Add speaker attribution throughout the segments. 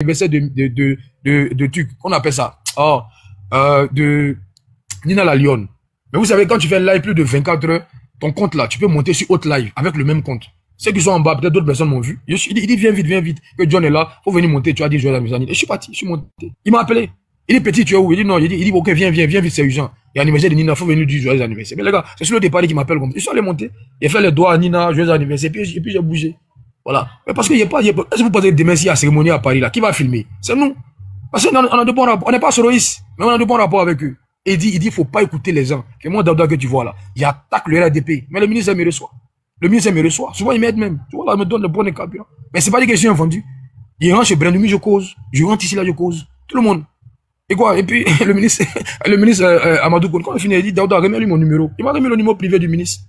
Speaker 1: l'anniversaire de truc, qu'on appelle ça, de Nina la Lionne. Mais vous savez, quand tu fais un live plus de 24 heures, ton compte là, tu peux monter sur autre live avec le même compte. Ceux qui sont en bas, peut-être d'autres personnes m'ont vu. Il dit, viens vite, que John est là, faut venir monter, tu as dit, joyeux anniversaire. Et je suis parti, je suis monté. Il m'a appelé. Il dit, petit, tu es où? Il dit, non, il dit, ok, viens vite, c'est urgent. Il y a l'anniversaire de Nina, faut venir dire joyeux anniversaire. Mais les gars, c'est sur le départ qui m'appelle comme ça. Je suis allé monter, il fait les doigts à Nina, joyeux anniversaire, et puis j'ai bougé. Voilà. Mais parce qu'il n'y a pas, est-ce que vous pensez demain s'il y a cérémonie à Paris là, qui va filmer? C'est nous. Parce qu'on a de bons rapports, on n'est pas soroïstes, mais on a de bons rapports avec eux. Et il dit, faut pas écouter les gens. Que moi, Daouda, que tu vois là, il attaque le RADP. Mais le ministre, il me reçoit. Le ministre, il me reçoit. Souvent, il m'aide même. Tu vois, là, il me donne le bon carburant. Mais c'est pas des questions vendues. Il rentre chez Brendoumi, je cause. Je rentre ici, là, je cause. Tout le monde. Et quoi? Et puis, le ministre Amadou Koun, quand il finit, il dit, Daouda, remets-lui mon numéro. Il m'a remis le numéro privé du ministre.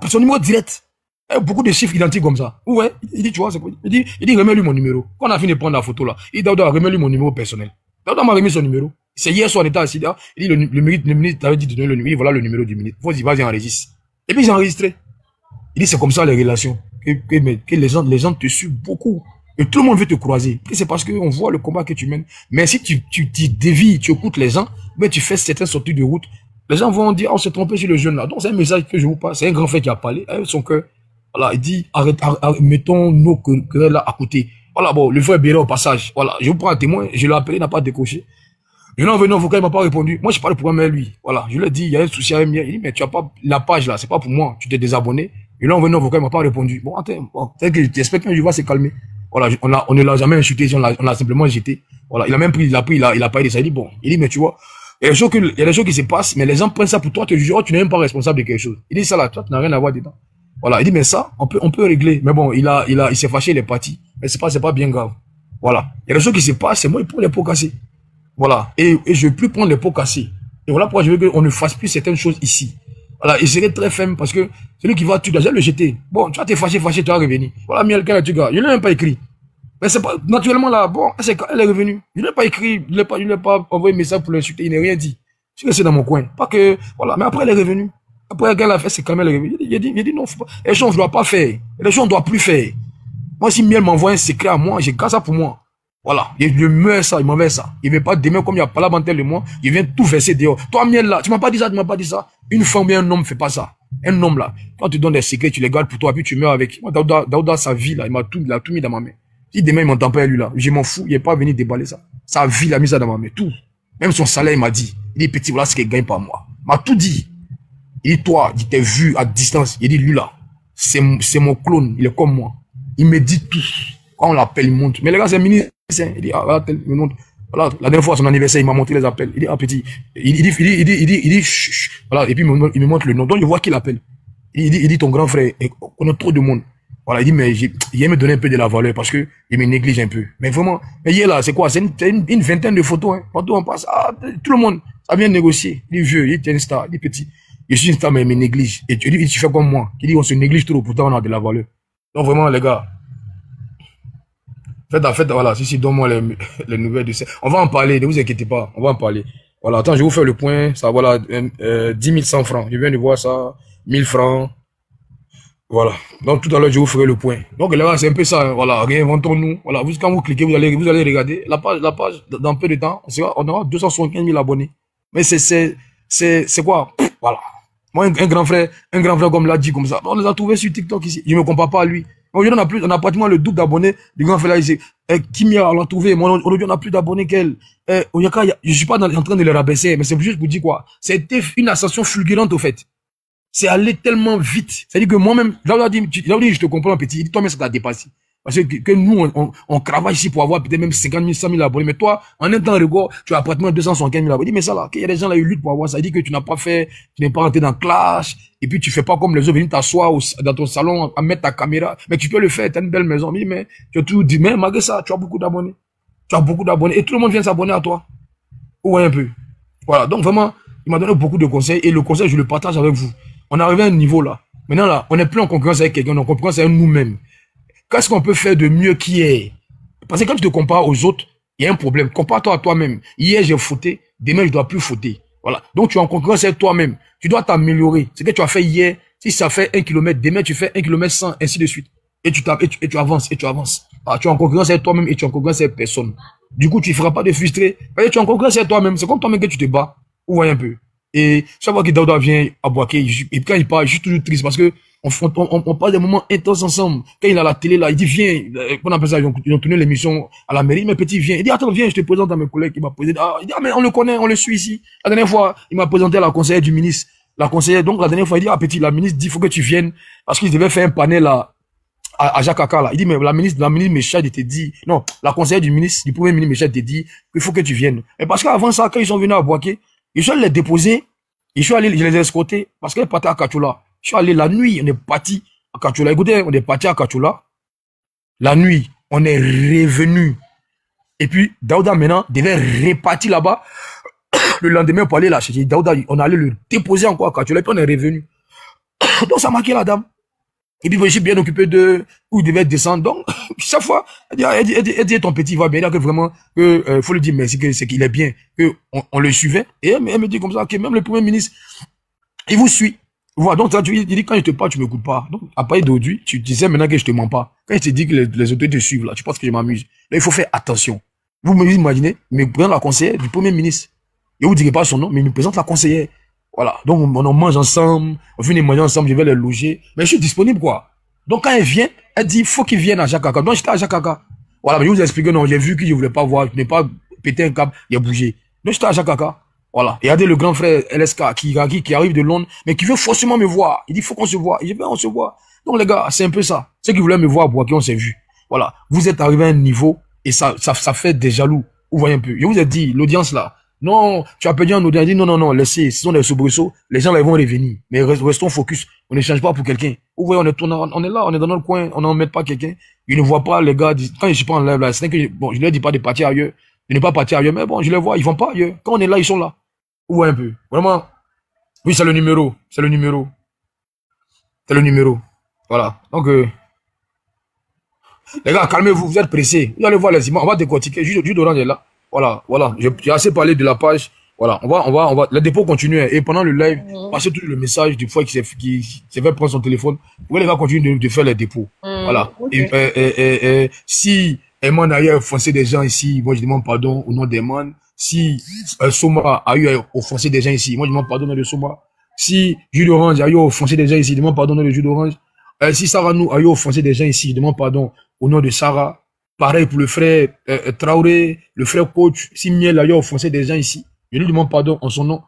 Speaker 1: Son numéro direct. Beaucoup de chiffres identiques comme ça. Ouais. Il dit, tu vois, c'est quoi? Il dit, remets-lui mon numéro. Quand on a fini de prendre la photo là, il dit, Daouda, remets-lui mon numéro personnel. Daouda m'a remis son numéro. C'est hier soir, on était assis là. Il dit, le ministre avait dit de donner le numéro. Il dit, voilà le numéro du ministre. Vas-y, enregistre. Et puis, j'ai enregistré. Il dit, c'est comme ça les relations. Que les gens te suivent beaucoup. Et tout le monde veut te croiser. Et c'est parce qu'on voit le combat que tu mènes. Mais si tu dévies, tu écoutes les gens, mais tu fais certaines sorties de route, les gens vont dire, on s'est trompé sur le jeune là. Donc, c'est un message que je vous passe. C'est un grand frère qui a parlé avec son cœur. Voilà, il dit, mettons nos querelles là à côté. Voilà, bon, le frère Béra au passage. Voilà, je vous prends un témoin. Je l'ai appelé, il n'a pas décroché. Je l'ai envoyé un vocal, il m'a pas répondu. Moi, je parle pour un lui. Voilà. Je lui ai dit, il y a un souci avec moi. Il dit, mais tu as pas la page là, c'est pas pour moi. Tu t'es désabonné. Je lui ai envoyé un vocal, il m'a pas répondu. Bon, attends, bon, j'espère que je vais se calmer. Voilà, on ne l'a jamais insulté, on l'a simplement jeté. Voilà. Il a même pris, il a pas aidé ça. Il dit, bon. Il dit, mais tu vois, il y a des choses qui se passent, mais les gens prennent ça pour toi, te jugent, tu n'es même pas responsable de quelque chose. Il dit ça là, toi, tu n'as rien à voir dedans. Voilà. Il dit, mais ça, on peut régler. Mais bon, il s'est fâché, il est parti. Mais c'est pas bien grave. Voilà. Il y a des choses qui se passent, c'est moi, il prend les pots cassés. Voilà. Et je veux plus prendre les pots cassés. Et voilà pourquoi je veux qu'on ne fasse plus certaines choses ici. Voilà. Et serait très ferme parce que celui qui va tuer, j'ai le jeter. Bon, tu vas te fâcher, tu vas revenir. Voilà, Miel, quand tu gars. Je ne l'ai même pas écrit. Mais c'est pas, naturellement là, bon, elle est revenue. Je ne l'ai pas écrit, je ne l'ai pas envoyé un message pour l'insulter, il n'a rien dit. Je suis resté dans mon coin. Pas que, voilà. Mais après, elle est revenue. Après, quand elle a fait, c'est quand même, elle est revenue. Il a dit non, faut pas. Les choses, on ne doit pas faire. Les choses, on ne doit plus faire. Moi, si Miel m'envoie un secret à moi, j'ai qu'à ça pour moi. Voilà, je meurs ça, il m'envoie ça. Il ne veut pas demain, comme il n'y a pas la bantelle de moi, il vient tout verser dehors. Toi, Miel, là, tu m'as pas dit ça. Une femme et un homme ne fait pas ça. Un homme, là, quand tu donnes des secrets, tu les gardes pour toi, puis tu meurs avec. Moi, Daouda, sa vie, là, il a tout mis dans ma main. Si demain, il m'entend pas, lui, là, je m'en fous, il n'est pas venu déballer ça. Sa vie, il a mis ça dans ma main, tout. Même son salaire, il m'a dit. Il dit, petit, voilà ce qu'il gagne par mois. Il m'a tout dit. Il dit, toi, il t'es vu à distance. Il dit, lui, là, c'est mon clone, il est comme moi. Il me dit tout. Quand on l'appelle, il monte. Mais les gars, c'est un ministre. Il dit, ah, voilà, me montre. Voilà, la dernière fois à son anniversaire, il m'a montré les appels. Il dit, ah, petit. Il dit, chut. Voilà, et puis il me montre le nom. Donc, je vois qu'il appelle. Il dit, ton grand frère, on a trop de monde. Voilà, il dit, mais il aime me donner un peu de la valeur parce que il me néglige un peu. Mais vraiment, mais hier là, c'est quoi? C'est une vingtaine de photos, hein. Partout on passe, tout le monde, ça vient négocier. Il est vieux, il est une star, il est petit. Je suis une star, mais il me néglige. Et tu dis, tu fais comme moi. Il dit, on se néglige trop, pourtant on a de la valeur. Donc vraiment, les gars, faites, voilà, si, donne-moi les nouvelles de ça. On va en parler, ne vous inquiétez pas, on va en parler. Voilà, attends, je vais vous faire le point, ça, voilà, 10 100 francs. Je viens de voir ça, 1000 francs. Voilà. Donc, tout à l'heure, je vous ferai le point. Donc, là, c'est un peu ça, hein. Voilà, réinventons-nous. Voilà, quand vous cliquez, vous allez regarder la page, dans peu de temps, on aura 275 000 abonnés. Mais c'est quoi? Voilà. Moi, un grand frère comme l'a dit comme ça. On les a trouvés sur TikTok ici. Je me compare pas à lui. Aujourd'hui, on a pratiquement le double d'abonnés du grand frère là ici. Kimia, on l'a trouvé. Moi, aujourd'hui, on a plus d'abonnés qu'elle. Oyaka, je suis pas en train de les rabaisser, mais c'est juste pour dire quoi? C'était une ascension fulgurante, au fait. C'est allé tellement vite. C'est-à-dire que moi-même, là, dit, je te comprends, petit. Il dit, toi-même, ça t'a dépassé. Parce que nous, on travaille ici pour avoir peut-être même 50 000, 100 000 abonnés. Mais toi, en un temps record, tu as pratiquement 275 000 abonnés. Il dit, mais ça là, il y a des gens là, ils luttent pour avoir ça. Il dit que tu n'as pas fait, tu n'es pas rentré dans Clash. Et puis, tu fais pas comme les autres, venir t'asseoir dans ton salon, à mettre ta caméra. Mais tu peux le faire, t'as une belle maison. Il dit, mais tu as toujours dit, mais malgré ça, tu as beaucoup d'abonnés. Tu as beaucoup d'abonnés. Et tout le monde vient s'abonner à toi. Ouais, un peu. Voilà. Donc, vraiment, il m'a donné beaucoup de conseils. Et le conseil, je le partage avec vous. On est arrivé à un niveau là. Maintenant là, on n'est plus en concurrence avec quelqu'un, on est en concurrence avec nous-mêmes. Qu'est-ce qu'on peut faire de mieux qu'hier? Parce que quand tu te compares aux autres, il y a un problème. Compare-toi à toi-même. Hier, j'ai fauté. Demain, je dois plus fauter. Voilà. Donc, tu es en concurrence avec toi-même. Tu dois t'améliorer. Ce que tu as fait hier, si ça fait 1 kilomètre, demain, tu fais 1 kilomètre 100, ainsi de suite. Et tu avances, et tu avances. Ah, tu es en concurrence avec toi-même et tu es en concurrence avec personne. Du coup, tu ne feras pas de frustré. Tu es en concurrence avec toi-même. C'est comme toi-même que tu te bats. Vous voyez un peu. Et chaque fois que Daouda vient à Boaké, et quand il parle, je suis toujours triste parce que on passe des moments intenses ensemble. Quand il est à la télé, là, il dit, viens, on appelle ça, ils ont tourné l'émission à la mairie, mais petit, viens. Il dit, attends, viens, je te présente à mes collègues. Il m'a présenté, il dit, ah, mais on le connaît, on le suit ici. La dernière fois, il m'a présenté à la conseillère du ministre. La conseillère, donc, la dernière fois, il dit, ah, petit, la ministre dit, il faut que tu viennes, parce qu'il devait faire un panel à Jacques Kaka, là. Il dit, mais la ministre Méchade te dit, non, la conseillère du ministre, du premier ministre Méchade te dit, qu'il faut que tu viennes. Et parce qu'avant ça, quand ils sont venus à Boaké, je suis allé les déposer, je suis allé les escorter, parce qu'ils partaient à Kachoula. Je suis allé la nuit, on est parti à Kachoula. Écoutez, on est parti à Kachoula. La nuit, on est revenu. Et puis, Daouda maintenant devait repartir là-bas. Le lendemain pour aller là, j'ai dit, Daouda, on allait le déposer encore à Kachoula, et puis on est revenu. Donc ça marquait la dame. Il dit, je suis bien occupé de où il devait descendre. Donc, chaque fois, elle dit, ton petit va bien. Il a que vraiment, faut lui dire merci, c'est qu'il est bien, que on le suivait. Et elle me dit comme ça, que même le premier ministre, il vous suit. Voilà. Donc, il dit, quand je te parle, tu m'écoutes pas. Donc, après d'aujourd'hui, tu disais maintenant que je te mens pas. Quand je te dis que les autorités te suivent, là, tu penses que je m'amuse. Là, il faut faire attention. Vous me imaginez, mais prenez la conseillère du premier ministre. Et vous direz pas son nom, mais il me présente la conseillère. Voilà. Donc, on mange ensemble, on finit de manger ensemble, je vais les loger. Mais je suis disponible, quoi. Donc, quand elle vient, elle dit, faut qu'il vienne à Jakaka. Donc, j'étais à Jakaka. Voilà. Mais je vous explique, non, j'ai vu que je voulais pas voir, je n'ai pas pété un câble, il a bougé. Donc, j'étais à Jakaka. Voilà. Et regardez le grand frère LSK qui arrive de Londres, mais qui veut forcément me voir. Il dit, faut qu'on se voit. Et je dis, on se voit. Donc, les gars, c'est un peu ça. Ceux qui voulaient me voir à Boaké, on s'est vu. Voilà. Vous êtes arrivé à un niveau, et ça fait des jaloux. Vous voyez un peu. Je vous ai dit, l'audience là, non, tu as perdu un audience, dit non, laissez, ce sont des soubresauts, les gens là ils vont revenir. Mais restons focus, on ne change pas pour quelqu'un. Vous voyez, on est là, on est dans notre coin, on n'en met pas quelqu'un. Ils ne voient pas les gars, quand je suis pas en live là, c'est que, bon, je ne leur dis pas de partir ailleurs, de ne pas partir ailleurs, mais bon, je les vois, ils vont pas ailleurs. Quand on est là, ils sont là. Vous voyez un peu. Vraiment, oui, c'est le numéro, Voilà. Donc, les gars, calmez-vous, vous êtes pressés. Vous allez voir les images, on va décortiquer, juste d'orange est là. Voilà. J'ai assez parlé de la page. Voilà, on va, le dépôt continue. Et pendant le live, passez tout le message du fois qui s'est fait prendre son téléphone. Vous voulez les gars continuer de faire les dépôts. Voilà. Okay. Et si Eman a eu à offenser des gens ici, moi je demande pardon au nom d'Eman. Si Soma a eu à offenser des gens ici, moi je demande pardon au nom de Soma. Si Jus d'Orange a eu à offenser des gens ici, je demande pardon au nom de Jus d'Orange. Si Sarah nous a eu à offenser des gens ici, je demande pardon au nom de Sarah. Pareil pour le frère Traoré, le frère coach, si Miel a eu offensé des gens ici, je lui demande pardon en son nom.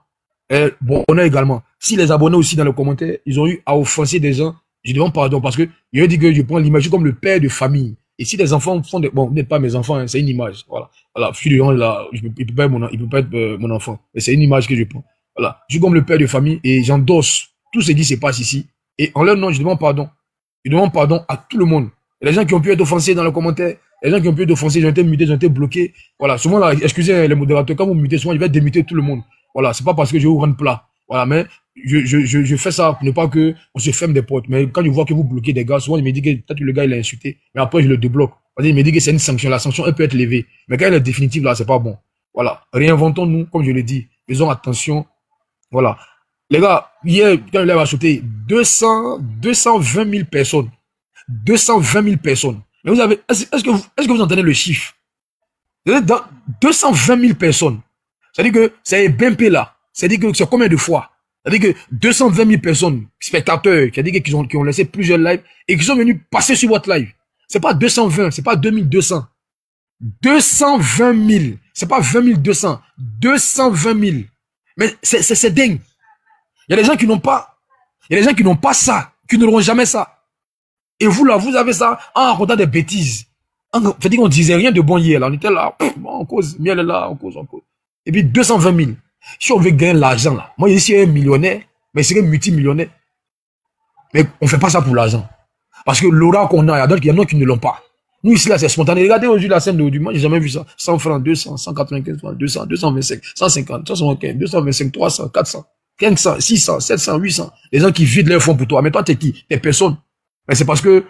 Speaker 1: Bon, on a également. Si les abonnés aussi dans les commentaires, ils ont eu à offenser des gens, je demande pardon parce que je dis que je prends l'image comme le père de famille. Et si les enfants font des... Bon, vous n'êtes pas mes enfants, hein, c'est une image. Voilà. Voilà. Là, il peut pas être mon enfant. Mais c'est une image que je prends. Voilà. Je suis comme le père de famille et j'endosse tout ce qui se passe ici. Et en leur nom, je demande pardon. Je demande pardon à tout le monde. Et les gens qui ont pu être offensés dans les commentaires, les gens qui ont pu être offensés, ils ont été mutés, ils ont été bloqués. Voilà. Souvent, là, excusez les modérateurs, quand vous mutez, souvent, je vais démuter tout le monde. Voilà. C'est pas parce que je vous rends plat. Voilà. Mais je fais ça pour ne pas que on se ferme des portes. Mais quand je vois que vous bloquez des gars, souvent, il me dit que peut-être le gars, il a insulté. Mais après, je le débloque. Il me dit que c'est une sanction. La sanction, elle peut être levée. Mais quand elle est définitive, là, c'est pas bon. Voilà. Réinventons-nous, comme je l'ai dit. Faisons attention. Voilà. Les gars, hier, quand il a sauté 220 000 personnes. 220 000 personnes. Mais vous avez, est-ce que vous entendez le chiffre? 220 000 personnes. C'est-à-dire que c'est Bempé là. C'est-à-dire que c'est combien de fois? C'est-à-dire que 220 000 personnes, spectateurs, c'est-à-dire qui ont laissé plusieurs lives et qui sont venus passer sur votre live. C'est pas 220, c'est pas 2200. 220 000. C'est pas 20 200. 220 000. Mais c'est dingue. Il y a des gens qui n'ont pas, ça, qui n'auront jamais ça. Et vous là, vous avez ça en racontant des bêtises. C'est-à-dire qu'on disait rien de bon hier là. On était là, on cause, Miel est là, on cause. Et puis 220 000. Si on veut gagner l'argent là, moi je suis un millionnaire, mais je serais multimillionnaire. Mais on fait pas ça pour l'argent. Parce que l'aura qu'on a, il y en a qui ne l'ont pas. Nous ici là, c'est spontané. Regardez aujourd'hui la scène d'aujourd'hui. Moi, j'ai jamais vu ça. 100 francs, 200, 195 francs, 200, 225, 150, 175, 225, 300, 400, 500, 600, 700, 800. Les gens qui vident leurs fonds pour toi. Mais toi, t'es qui? T'es personne. Mais c'est parce que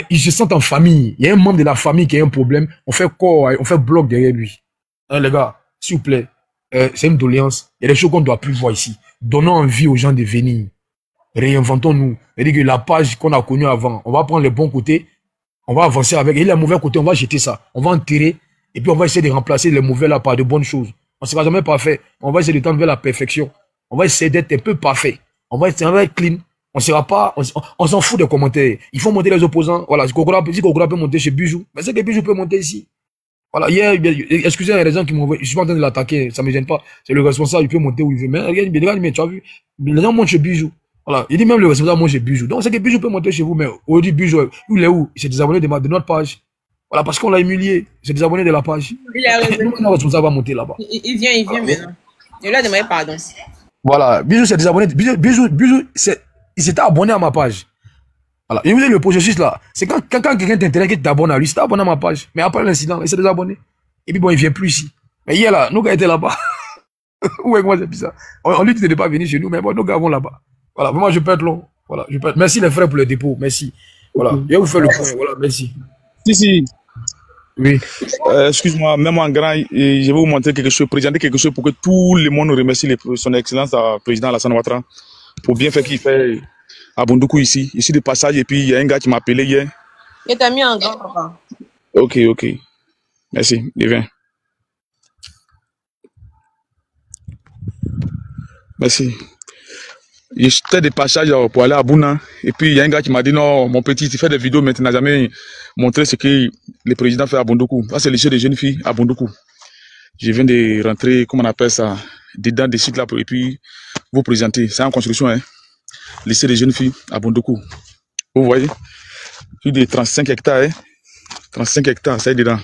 Speaker 1: ils se sentent en famille. Il y a un membre de la famille qui a un problème. On fait corps, on fait bloc derrière lui. Hein, les gars, s'il vous plaît, c'est une doléance. Il y a des choses qu'on ne doit plus voir ici. Donnons envie aux gens de venir. Réinventons-nous. C'est-à-dire que la page qu'on a connue avant, on va prendre les bons côtés On va avancer avec. Et les mauvais côtés, on va jeter ça. On va enterrer. Et puis, on va essayer de remplacer les mauvais là par de bonnes choses. On ne sera jamais parfait. On va essayer de tendre vers la perfection. On va essayer d'être un peu parfait. On va être clean. On sera pas, on s'en fout des commentaires. Il faut monter les opposants. Voilà. Si Kokora peut monter chez Bijou, mais c'est que Bijou peut monter ici. Voilà. Hier, excusez, il y a des gens qui m'ont, je suis pas en train de l'attaquer. Ça me gêne pas. C'est le responsable, il peut monter où il veut. Mais regarde, mais tu as vu, les gens montent chez Bijou. Voilà. Il dit même le responsable monte chez Bijou. Donc, c'est que Bijou peut monter chez vous, mais aujourd'hui, Bijou, il est où? Il s'est désabonné de notre page. Voilà, parce qu'on l'a humilié. Il s'est désabonné de la page.
Speaker 2: Il a raison.
Speaker 1: Le responsable va monter là-bas.
Speaker 2: Il vient maintenant. Il lui a demandé pardon.
Speaker 1: Voilà. Bijou s'est désabonné. Bijou, il s'était abonné à ma page. Voilà. Et vous avez le processus là. C'est quand quelqu'un t'intéresse qu'il t'abonne à lui, il s'est abonné à ma page. Mais après l'incident, il s'est désabonné. Et puis bon, il vient plus ici. Mais hier là, nos gars étaient là-bas. Ouais, moi c'est bizarre. On lui dit de ne pas venir chez nous, mais bon, nos gars vont là-bas. Voilà. Vraiment, je peux être long. Voilà. Merci les frères pour le dépôt. Merci. Voilà. Je vais vous faire le point. Voilà. Merci.
Speaker 3: Si.
Speaker 1: Oui.
Speaker 3: Excuse-moi, même en grand, je vais vous montrer quelque chose, présenter quelque chose pour que tout le monde remercie son excellence à président Alassane Ouattara pour bien faire qu'il fait à Bondoukou ici. Ici de passage, et puis il y a un gars qui m'a appelé hier.
Speaker 2: Il t'a mis en grand, papa.
Speaker 3: Ok. Merci, il vient. Merci. J'étais de passage pour aller à Bouna. Et puis, il y a un gars qui m'a dit, non, mon petit, tu fais des vidéos, mais tu n'as jamais montré ce que le président fait à Bondoukou. Ça, c'est le lycée des jeunes filles à Bondoukou. Je viens de rentrer, comment on appelle ça, dedans des sites là, et puis vous présenter. C'est en construction, hein. Lycée des jeunes filles à Bondoukou. Vous voyez? Plus de 35 hectares, hein. 35 hectares, ça y est dedans.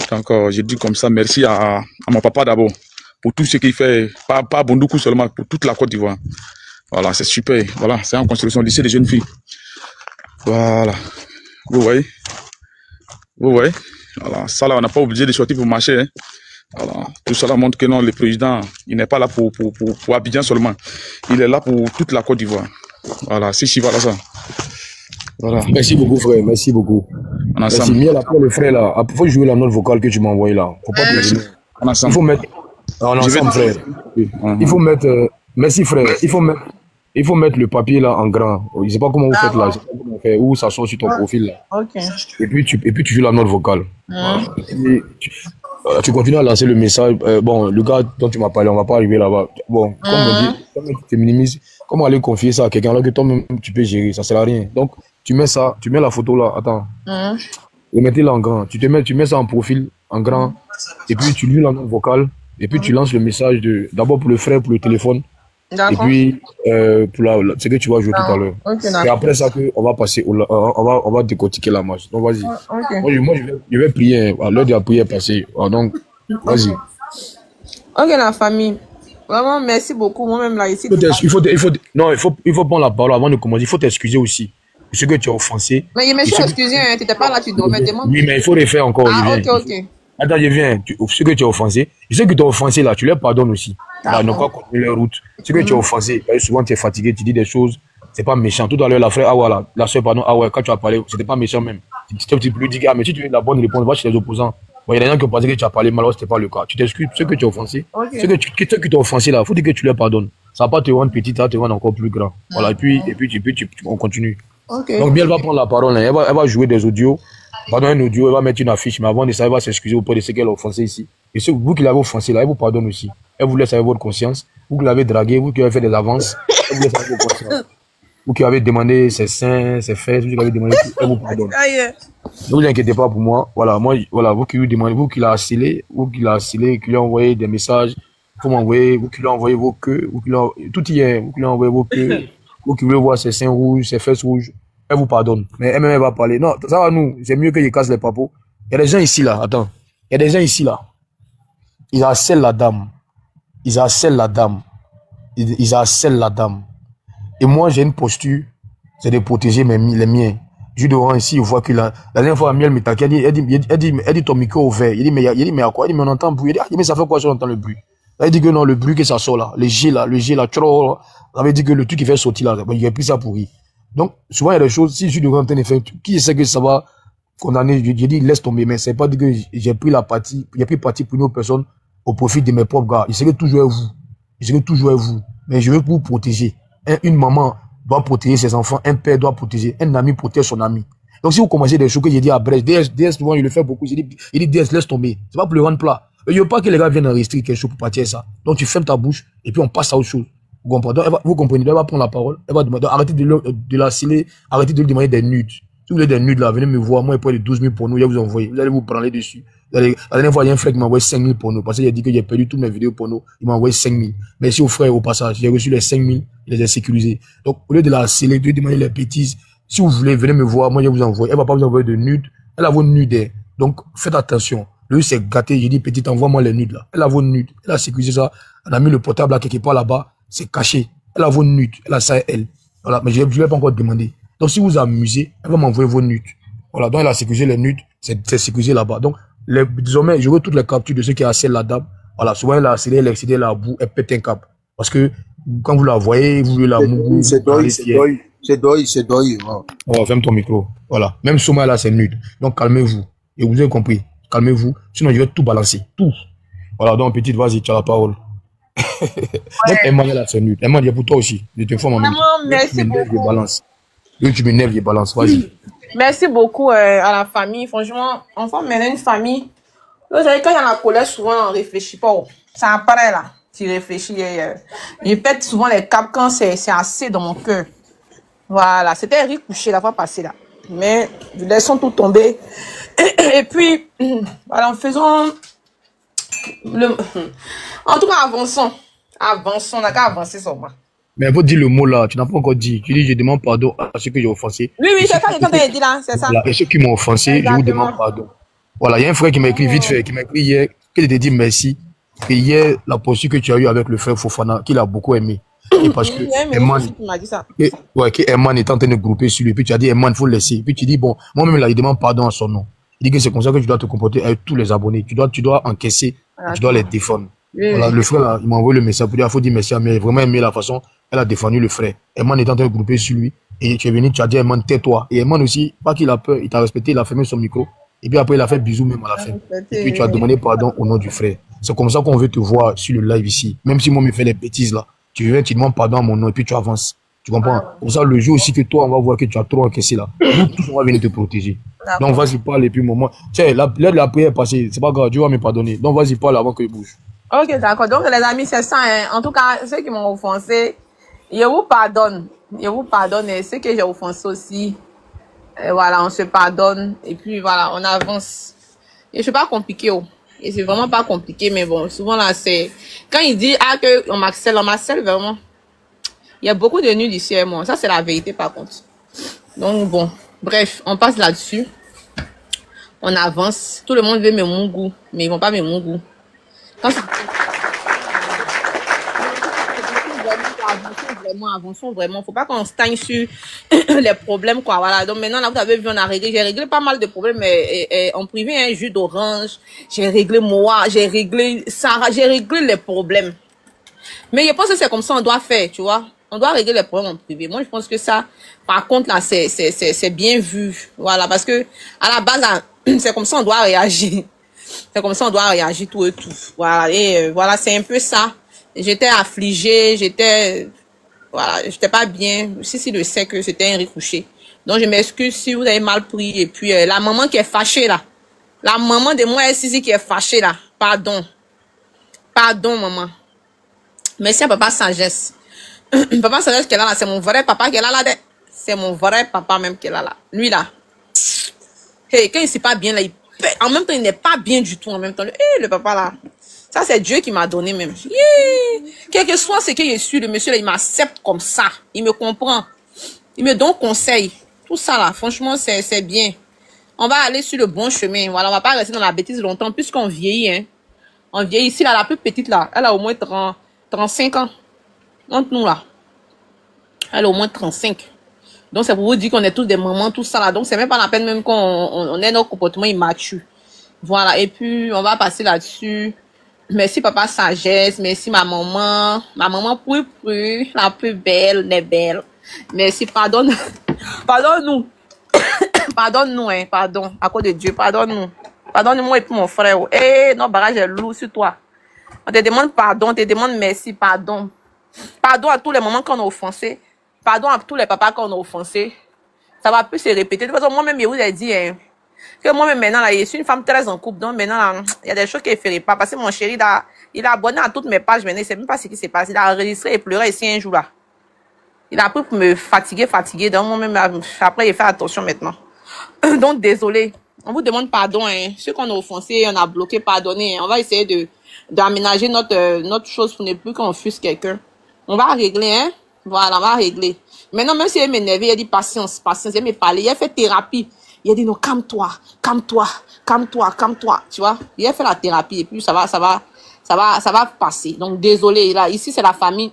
Speaker 3: Donc, je dis comme ça, merci à mon papa d'abord, pour tout ce qu'il fait, pas à Bondoukou seulement, pour toute la Côte d'Ivoire. Voilà, c'est super. Voilà, c'est en construction, lycée des jeunes filles. Voilà. Vous voyez? Voilà, ça là, on n'a pas obligé de sortir pour marcher, hein. Voilà. Tout cela montre que non, le président, il n'est pas là pour Abidjan seulement. Il est là pour toute la Côte d'Ivoire. Voilà, voilà ça. Voilà.
Speaker 1: Merci beaucoup, frère. Merci beaucoup. Merci. Miel, après le frère là, il faut jouer la note vocale que tu m'as envoyée là. Faut pas te donner. Il faut mettre. Ensemble, frère. Il faut mettre. Merci, frère. Il faut mettre le papier là en grand. Je ne sais pas comment vous faites là. Je sais pas comment on fait, où ça sort sur ton profil là.
Speaker 2: Ok.
Speaker 1: Et puis tu joues la note vocale. Voilà. Tu continues à lancer le message. Bon, le gars dont tu m'as parlé, on va pas arriver là-bas. Bon, comme on dit, comme tu te minimises, comment aller confier ça à quelqu'un alors que toi-même tu peux gérer, ça sert à rien. Donc tu mets ça, tu mets la photo là, attends. Mettez-la en grand. Tu mets ça en profil, en grand. Et puis tu lis la note vocale. Et puis tu lances le message d'abord pour le frère, pour le téléphone. Et puis pour ce que tu vas jouer tout à l'heure. Et après ça, on va passer, on va décortiquer la marche. Donc vas-y. Moi je vais prier. À l'heure de la prière passée. Donc vas-y.
Speaker 2: Ok la famille. Vraiment merci beaucoup. Moi-même là ici.
Speaker 1: Il faut prendre la parole avant de commencer. Il faut t'excuser aussi. Ce que tu as offensé.
Speaker 2: Mais je me suis excusé, hein, tu n'étais pas là, tu dormais.
Speaker 1: Oui, mais il faut refaire encore.
Speaker 2: Ok.
Speaker 1: Attends, je viens. Ce que tu as offensé, ceux qui t'ont offensé là, tu leur pardonnes aussi. Là, ils n'ont pas continué leur route. Ce que tu as offensé, souvent tu es fatigué, tu dis des choses, c'est pas méchant. Tout à l'heure, la frère, la soeur, pardon, quand tu as parlé, c'était pas méchant même. Tu peux lui dire, mais si tu veux la bonne réponse, va chez les opposants. Bon, il y a des gens qui ont pensé que tu as parlé mal, c'était pas le cas. Tu t'excuses, ceux que tu as offensé, ceux qui t'ont offensé là, il faut dire que tu leur pardonnes. Ça va pas te rendre petit, ça va te rendre encore plus grand. Voilà, et puis on continue. Donc, bien, elle va prendre la parole, elle va jouer des audios. Pendant un audio, elle va mettre une affiche, mais avant de ça, elle va s'excuser auprès de ceux qu'elle a offensé ici. Et ceux, vous qui l'avez offensé là, elle vous pardonne aussi. Elle vous laisse avec votre conscience. Vous qui l'avez dragué, vous qui avez fait des avances, elle vous laisse avec votre conscience. Vous qui avez demandé ses seins, ses fesses, vous qui avez demandé tout, elle vous pardonne. Ne vous inquiétez pas pour moi. Voilà, vous qui lui demandez, vous qui l'avez harcelé, qui lui a envoyé des messages, vous m'envoyez, vous qui lui envoyé vos queues, tout y est, vous qui lui envoyé vos queues, vous qui voulez voir ses seins rouges, ses fesses rouges. Elle vous pardonne. Mais elle-même, elle va parler. Non, ça va nous. C'est mieux qu'il casse les papos. Il y a des gens ici, là. Attends. Il y a des gens ici, là. Ils harcèlent la dame. Ils harcèlent la dame. Et moi, j'ai une posture. C'est de protéger les miens. Je devant ici, je vois que la dernière fois, Miel me taquait. Elle dit ton micro ouvert. Il dit, mais à quoi? Il dit, mais on entend le bruit. Il dit, mais ça fait quoi si on entend le bruit? Elle dit que non, le bruit que ça sort là. Le G là, trop. Ça veut dire que le truc qui fait sortir là, il n'y a plus ça pour rire. Donc, souvent, il y a des choses, si je suis devant un train, qui sait que ça va condamner, je dis, laisse tomber, mais c'est pas dire que j'ai pris parti pour une autre personne au profit de mes propres gars. Je serai toujours avec vous. Mais je veux vous protéger. Une maman doit protéger ses enfants, un père doit protéger, un ami protège son ami. Donc, si vous commencez des choses que j'ai dit à Brest, DS, souvent, il le fait beaucoup. Il dit, DS, laisse tomber. C'est pas pour le rendre plat. Il ne veut pas que les gars viennent enregistrer quelque chose pour partir ça. Donc, tu fermes ta bouche et puis on passe à autre chose. Vous comprenez? Donc, vous comprenez? Elle va prendre la parole. Elle va demander, arrêtez de la sceller, arrêtez de lui demander des nudes. Si vous voulez des nudes, là, venez me voir. Moi, il prend les 12 000 pour nous. Je vais vous envoyer. Vous allez vous branler dessus. La dernière fois, il y a un frère qui m'a envoyé 5 000 pour nous. Parce qu'il a dit que j'ai perdu toutes mes vidéos pour nous. Il m'a envoyé 5 000. Merci au frère au passage. J'ai reçu les 5 000. Il les a sécurisés. Donc, au lieu de la sceller, de lui demander les bêtises, si vous voulez, venez me voir. Moi, je vais vous envoyer. Elle va pas vous envoyer de nudes. Elle a vos nudes. Donc, faites attention. Lui, c'est gâté. J'ai dit, petite, envoie-moi les nudes, là. Elle a vos nudes. Elle a sécurisé ça. Elle a mis le portable là, quelque part là-bas. C'est caché. Elle a vos nudes. Elle a ça, elle. Voilà. Mais je ne lui ai pas encore demandé. Donc, si vous amusez, elle va m'envoyer vos nudes. Voilà. Donc, elle a sécurisé les nudes. C'est sécurisé là-bas. Donc, désormais, je veux toutes les captures de ceux qui harcèlent la dame. Voilà. Souvent, elle a harcelé, elle a excédé la boue, elle pète un cap. Parce que, quand vous la voyez, vous voulez la mou.
Speaker 4: C'est deuil.
Speaker 1: Oh, ferme ton micro. Voilà. Même Soma, là, c'est nude. Donc, calmez-vous. Et vous avez compris. Calmez-vous. Sinon, je vais tout balancer. Tout. Voilà. Donc, petite, vas-y, tu as la parole. Donc, Emmanuel, là, c'est nude. Emmanuel, pour toi aussi. Je t'informe en même temps.
Speaker 2: Merci beaucoup.
Speaker 1: Je balance. Tu m'énerves, je balance. Vas-y.
Speaker 2: Merci beaucoup à la famille. Franchement, enfin, maintenant, une famille. Là, quand il y a la colère, souvent, on réfléchit pas. Ça apparaît là. Tu réfléchis. Je pète souvent les câbles quand c'est assez dans mon cœur. Voilà. C'était Eric couché la fois passée là. Mais, laissons tout tomber. Et puis, voilà, en faisant en tout cas, avançons. On n'a qu'à avancer sur moi.
Speaker 1: Mais il faut dire le mot là, tu n'as pas encore dit. Tu dis, je demande pardon à ceux que j'ai offensés.
Speaker 2: Oui, c'est ça que tu as dit là, c'est ça.
Speaker 1: Voilà. Et ceux qui m'ont offensé, exactement. Je vous demande pardon. Voilà, il y a un frère qui m'a écrit vite fait, qui m'a écrit hier, que je te dis merci. Et hier, la posture que tu as eue avec le frère Fofana, qu'il a beaucoup aimé. Et parce que Eman est en train de grouper sur lui. Puis tu as dit, Eman, il faut le laisser. Puis tu dis, bon, moi-même là, il demande pardon à son nom. Il dit que c'est comme ça que tu dois te comporter avec tous les abonnés. Tu dois encaisser, tu dois les défendre. Voilà, le frère là, il m'a envoyé le message pour dire, il faut dire merci à mais vraiment aimé la façon, elle a défendu le frère. Eman est en train de grouper sur lui. Et tu es venu, tu as dit, Eman, tais-toi. Et Eman aussi, pas qu'il a peur, il t'a respecté, il a fermé son micro. Et puis après, il a fait bisous même à la fin. Et puis tu as demandé pardon au nom du frère. C'est comme ça qu'on veut te voir sur le live ici. Même si moi me fais les bêtises là, tu viens, tu demandes pardon à mon nom et puis tu avances. Tu comprends? Comme ça, le jour aussi que toi, on va voir que tu as trop encaissé là. Nous tous, on va venir te protéger. Donc vas-y, parle et puis moment. Tiens, l'aide de la prière est passée. C'est pas grave, Dieu va me pardonner. Donc vas-y, parle avant que je bouge.
Speaker 2: Ok, d'accord. Donc les amis, c'est ça. Hein. En tout cas, ceux qui m'ont offensé, je vous pardonne. Je vous pardonne. Et ceux que j'ai offensé aussi, voilà, on se pardonne. Et puis voilà, on avance. Et c'est pas compliqué. Oh. Et c'est vraiment pas compliqué, mais bon, souvent là, c'est... Quand il dit, ah, que on m'harcèle vraiment. Il y a beaucoup de nudes ici et moi. Ça, c'est la vérité, par contre. Donc, bon. Bref, on passe là-dessus. On avance. Tout le monde veut mes mon goût, mais ils vont pas mes mon goût. Quand ça... Avançons vraiment. Faut pas qu'on stagne sur les problèmes, quoi. Voilà. Donc maintenant, là, vous avez vu, on a réglé. J'ai réglé pas mal de problèmes en privé, un jus d'orange. J'ai réglé moi, j'ai réglé Sarah, j'ai réglé les problèmes. Mais je pense que c'est comme ça on doit faire, tu vois. On doit régler les problèmes en privé. Moi, je pense que ça, par contre, là, c'est bien vu. Voilà. Parce que, à la base, là, c'est comme ça on doit réagir. C'est comme ça on doit réagir tout et tout. Voilà. Et voilà, c'est un peu ça. J'étais affligée, voilà, j'étais pas bien. Si le sait que c'était un recouché. Donc, je m'excuse si vous avez mal pris. Et puis, la maman qui est fâchée, là. La maman de moi, ici qui est fâchée, là. Pardon. Pardon, maman. Merci à papa Sagesse. Papa Sagesse qui est là, c'est mon vrai papa qui est là, là. C'est mon vrai papa même qui est là, là. Lui, là. Hey, quand il s'est pas bien, là, en même temps, il n'est pas bien du tout, en même temps. Hey, le papa, là. Ça, c'est Dieu qui m'a donné même. Quel que soit ce que je suis, le monsieur là, il m'accepte comme ça. Il me comprend. Il me donne conseil. Tout ça là, franchement, c'est bien. On va aller sur le bon chemin. Voilà, on va pas rester dans la bêtise longtemps puisqu'on vieillit. Hein. On vieillit. Ici, là, la plus petite là, elle a au moins 35 ans. Entre nous là. Elle a au moins 35. Donc, c'est pour vous dire qu'on est tous des mamans, tout ça là. Donc, c'est même pas la peine même qu'on ait notre comportement immature. Voilà, et puis, on va passer là-dessus. Merci papa Sagesse, merci ma maman plus, la plus belle, les belles. Merci, pardonne, pardonne-nous, pardonne-nous, hein, pardon, à cause de Dieu, pardonne-nous, pardonne-moi et puis mon frère. Eh, notre barrage est lourd sur toi. On te demande pardon, on te demande merci, pardon. Pardon à tous les mamans qu'on a offensés, pardon à tous les papas qu'on a offensés. ça va plus se répéter. De toute façon, moi-même, je vous ai dit, hein, que moi-même, maintenant, là, je suis une femme très en couple. Donc, maintenant, là, il y a des choses qu'il ne ferait pas. Parce que mon chéri, là, il a abonné à toutes mes pages. Maintenant, il ne sait même pas ce qui s'est passé. Il a enregistré et pleuré ici un jour, là. Il a appris pour me fatiguer. Donc, moi-même, après, il fait attention maintenant. Donc, désolé. On vous demande pardon, hein. Ceux qu'on a offensés, on a bloqué, pardonnez. Hein. On va essayer d'aménager notre chose pour ne plus qu'on offuse quelqu'un. On va régler, hein. Voilà, on va régler. Maintenant, même si elle m'énerve, il a dit patience, elle me parlait. Il a fait thérapie. Il a dit non, calme-toi. Tu vois? Il a fait la thérapie et puis ça va passer. Donc, désolé. Là, ici, c'est la famille.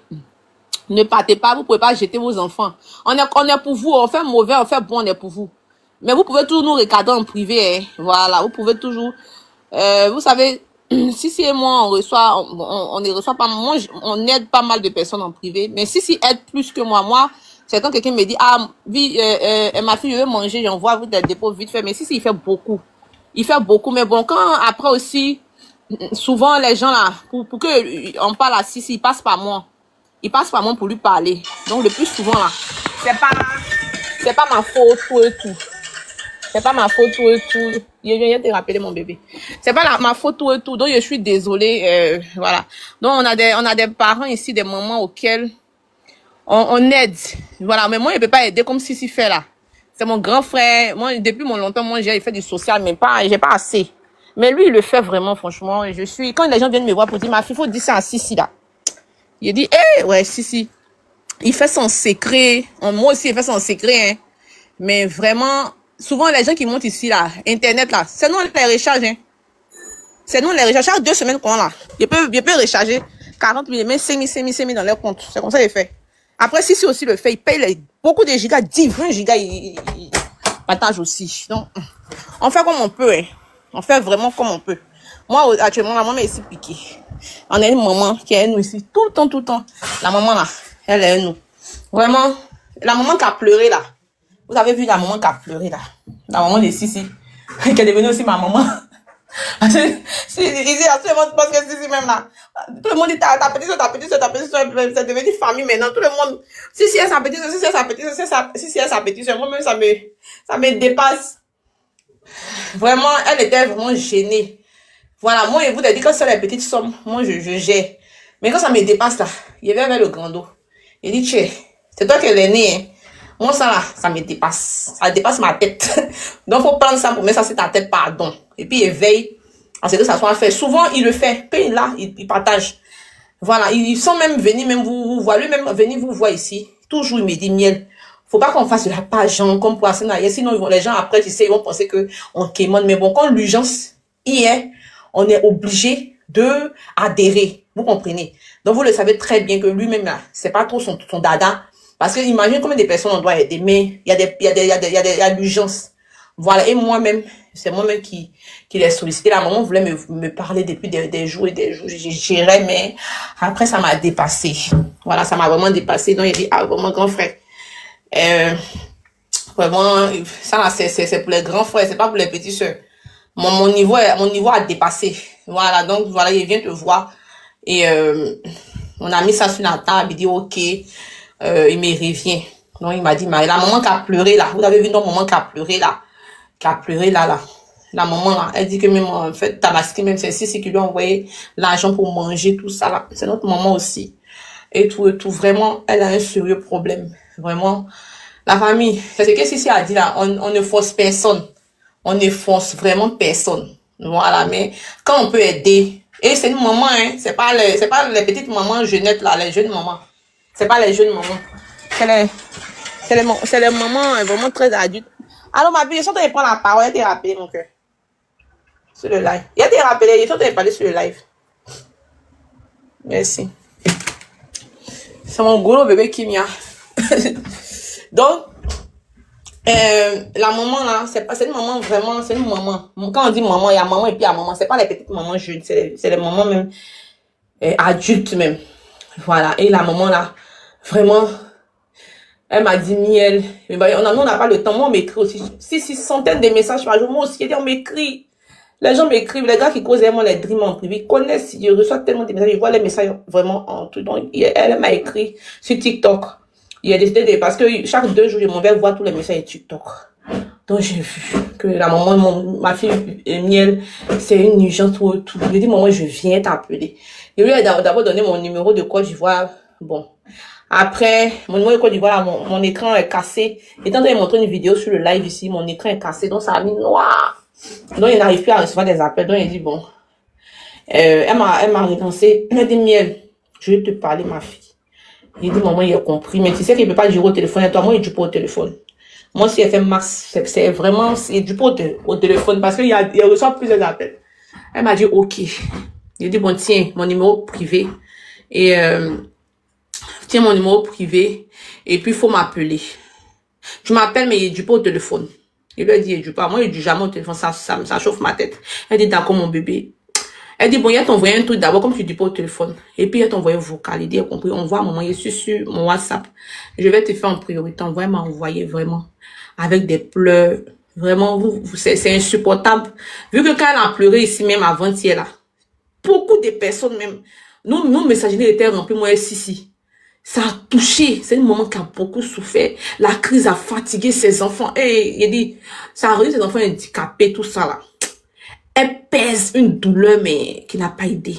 Speaker 2: Ne partez pas, vous pouvez pas jeter vos enfants. On est pour vous, on fait mauvais, on fait bon, on est pour vous. Mais vous pouvez toujours nous regarder en privé, hein. Voilà, vous pouvez toujours, vous savez, si et moi, on ne reçoit pas, moi, on aide pas mal de personnes en privé, mais si aide plus que moi, c'est quand quelqu'un me dit, ah, ma fille, je veux manger, j'envoie des dépôts vite fait, mais si il fait beaucoup. Il fait beaucoup, mais bon, quand après aussi, souvent, les gens là, pour que on parle à Sissi, ils passent par moi. Il passe par moi pour lui parler. Donc, le plus souvent, là, c'est pas ma faute, tout. C'est pas ma faute, tout. Je viens de te rappeler mon bébé. C'est pas ma faute, tout. Donc, je suis désolée, voilà. Donc, on a des parents ici, des mamans auxquels on aide. Voilà. Mais moi, je peux pas aider comme Sissi fait là. C'est mon grand frère. Moi, depuis mon longtemps, moi, j'ai fait du social, mais j'ai pas assez. Mais lui, il le fait vraiment, franchement. Quand les gens viennent me voir pour dire, ma fille, faut dire ça à Sissi là. Il dit, ouais, si. Il fait son secret. Moi aussi, il fait son secret, hein. Mais vraiment, souvent, les gens qui montent ici, là, Internet, là, c'est nous les recharges, hein. C'est nous les recharges. Chaque 2 semaines qu'on a, là. Je peux recharger 40 000, mais 5 000 dans leur compte. C'est comme ça qu'il fait. Après, si aussi le fait, il paye beaucoup de gigas, 10, 20 gigas, il partage aussi. Donc, on fait comme on peut, hein. On fait vraiment comme on peut. Moi, actuellement, la maman est ici piquée. On a une maman qui est nous ici tout le temps. La maman là, elle est nous. Vraiment, la maman qui a pleuré là. Vous avez vu la maman qui a pleuré là. La maman de Sissi, qui est devenue aussi ma maman. Ici, absolument, parce que Sissi même là. Tout le monde dit ta petite soeur, c'est devenu famille maintenant. Tout le monde, Sissi est sa petite soeur, Sissi est sa petite soeur. Moi-même, ça me dépasse. Vraiment, elle était vraiment gênée. Voilà, moi, je vous ai dit, quand c'est les petites sommes, moi, je gère. Mais quand ça me dépasse, là, il y avait le grand dos. Il dit, tiens, c'est toi qui es né, hein. Moi, ça, là, ça me dépasse. Ça dépasse ma tête. Donc, faut prendre ça pour mettre ça sur ta tête, pardon. Et puis, il veille à ce que ça soit fait. Souvent, il le fait. Puis, là, il partage. Voilà, ils sont même venus, même vous voir. Lui-même, venir vous voir ici. Toujours, il me dit, miel. Faut pas qu'on fasse de la page, comme pour Assenaïe. Sinon, les gens, après, tu sais, ils vont penser que on quémande. Mais bon, quand l'urgence y est, on est obligé de adhérer. Vous comprenez? Donc, vous le savez très bien que lui-même, là, c'est pas trop son dada. Parce que, imagine combien de personnes on doit aider. Mais, il y a l'urgence. Voilà. Et moi-même, c'est moi-même qui l'ai sollicité. La maman voulait me parler depuis des jours et des jours. J'irais, mais après, ça m'a dépassé. Voilà, ça m'a vraiment dépassé. Donc, il dit, ah, mon grand frère. Vraiment, ça, là, c'est pour les grands frères, c'est pas pour les petits soeurs. Mon niveau a dépassé. Voilà, donc voilà, il vient te voir. Et on a mis ça sur la table, il dit ok, il me revient. Donc il m'a dit, la maman qui a pleuré là, vous avez vu notre maman qui a pleuré là. La maman là, elle dit que même en fait, Tabaski, même c'est Sissi qui lui a envoyé l'argent pour manger, tout ça là. C'est notre maman aussi. Et tout, vraiment, elle a un sérieux problème. Vraiment. La famille, c'est ce que Sissi a dit là, on ne force personne. On ne force vraiment personne. Voilà, mais quand on peut aider, et c'est une maman, hein, c'est pas les petites mamans jeunettes là, les jeunes mamans. C'est pas les jeunes mamans. C'est les mamans vraiment très adultes. Alors ma fille, je suis en train de prendre la parole, elle t'a rappelé mon cœur. Sur le live. Il a été rappelé, je suis en train de parler sur le live. Merci. C'est mon gros bébé qui m'a. Donc, la maman là, c'est une maman vraiment, c'est une maman. Quand on dit maman, il y a maman et puis il y a maman. C'est pas les petites mamans jeunes, c'est les mamans même adultes même. Voilà. Et la maman là, vraiment, elle m'a dit miel. On n'a pas le temps. Moi on m'écrit aussi 6 centaines de messages par jour. Moi aussi, on m'écrit. Les gens m'écrivent, les gars qui causent vraiment les dreams en privé, ils connaissent, je reçois tellement de messages, je vois les messages vraiment en tout. Donc elle m'a écrit sur TikTok. Il a décidé de, parce que chaque 2 jours, je m'en vais voir tous les messages de TikTok. Donc, j'ai vu que la maman, ma fille Miel, c'est une urgence ou tout. Je lui ai dit, maman, je viens t'appeler. Je lui ai d'abord donné mon numéro de Côte d'Ivoire. Bon. Après, mon numéro de Côte d'Ivoire, mon écran est cassé. Étant donné qu'il montré une vidéo sur le live ici, mon écran est cassé, donc ça a mis noir. Donc, il n'arrive plus à recevoir des appels. Donc, il dit, bon. Elle m'a relancé. Elle m'a dit, Miel, je vais te parler, ma fille. Il dit, maman, il a compris. Mais tu sais qu'il ne peut pas dire au téléphone. Et toi, moi, il dit pas au téléphone. Moi, si elle fait max, c'est vraiment, c'est du pot au téléphone parce qu'il reçoit plusieurs appels. Elle m'a dit, OK. J'ai dit, bon, tiens, mon numéro privé. Et, tiens, mon numéro privé. Et puis, il faut m'appeler. Tu m'appelles, mais il dit pas au téléphone. Il lui a dit, il dit pas. Moi, il dit jamais au téléphone. Ça chauffe ma tête. Elle dit, d'accord, mon bébé. Elle dit, bon, il a t'envoyé un truc d'abord, comme tu dis pas au téléphone. Et puis, il a t'envoyé un vocal. Il dit, elle a compris. On voit, maman, il est sur mon WhatsApp. Je vais te faire en priorité. On va m'envoyer vraiment. Avec des pleurs. Vraiment, c'est insupportable. Vu que quand elle a pleuré ici, même avant-hier, là, beaucoup de personnes, même, nos messageries étaient remplies, moi, ici. Ça a touché. C'est un moment qui a beaucoup souffert. La crise a fatigué ses enfants. Et il dit, ça a rendu ses enfants handicapés, tout ça, là. Elle pèse une douleur, mais qui n'a pas aidé.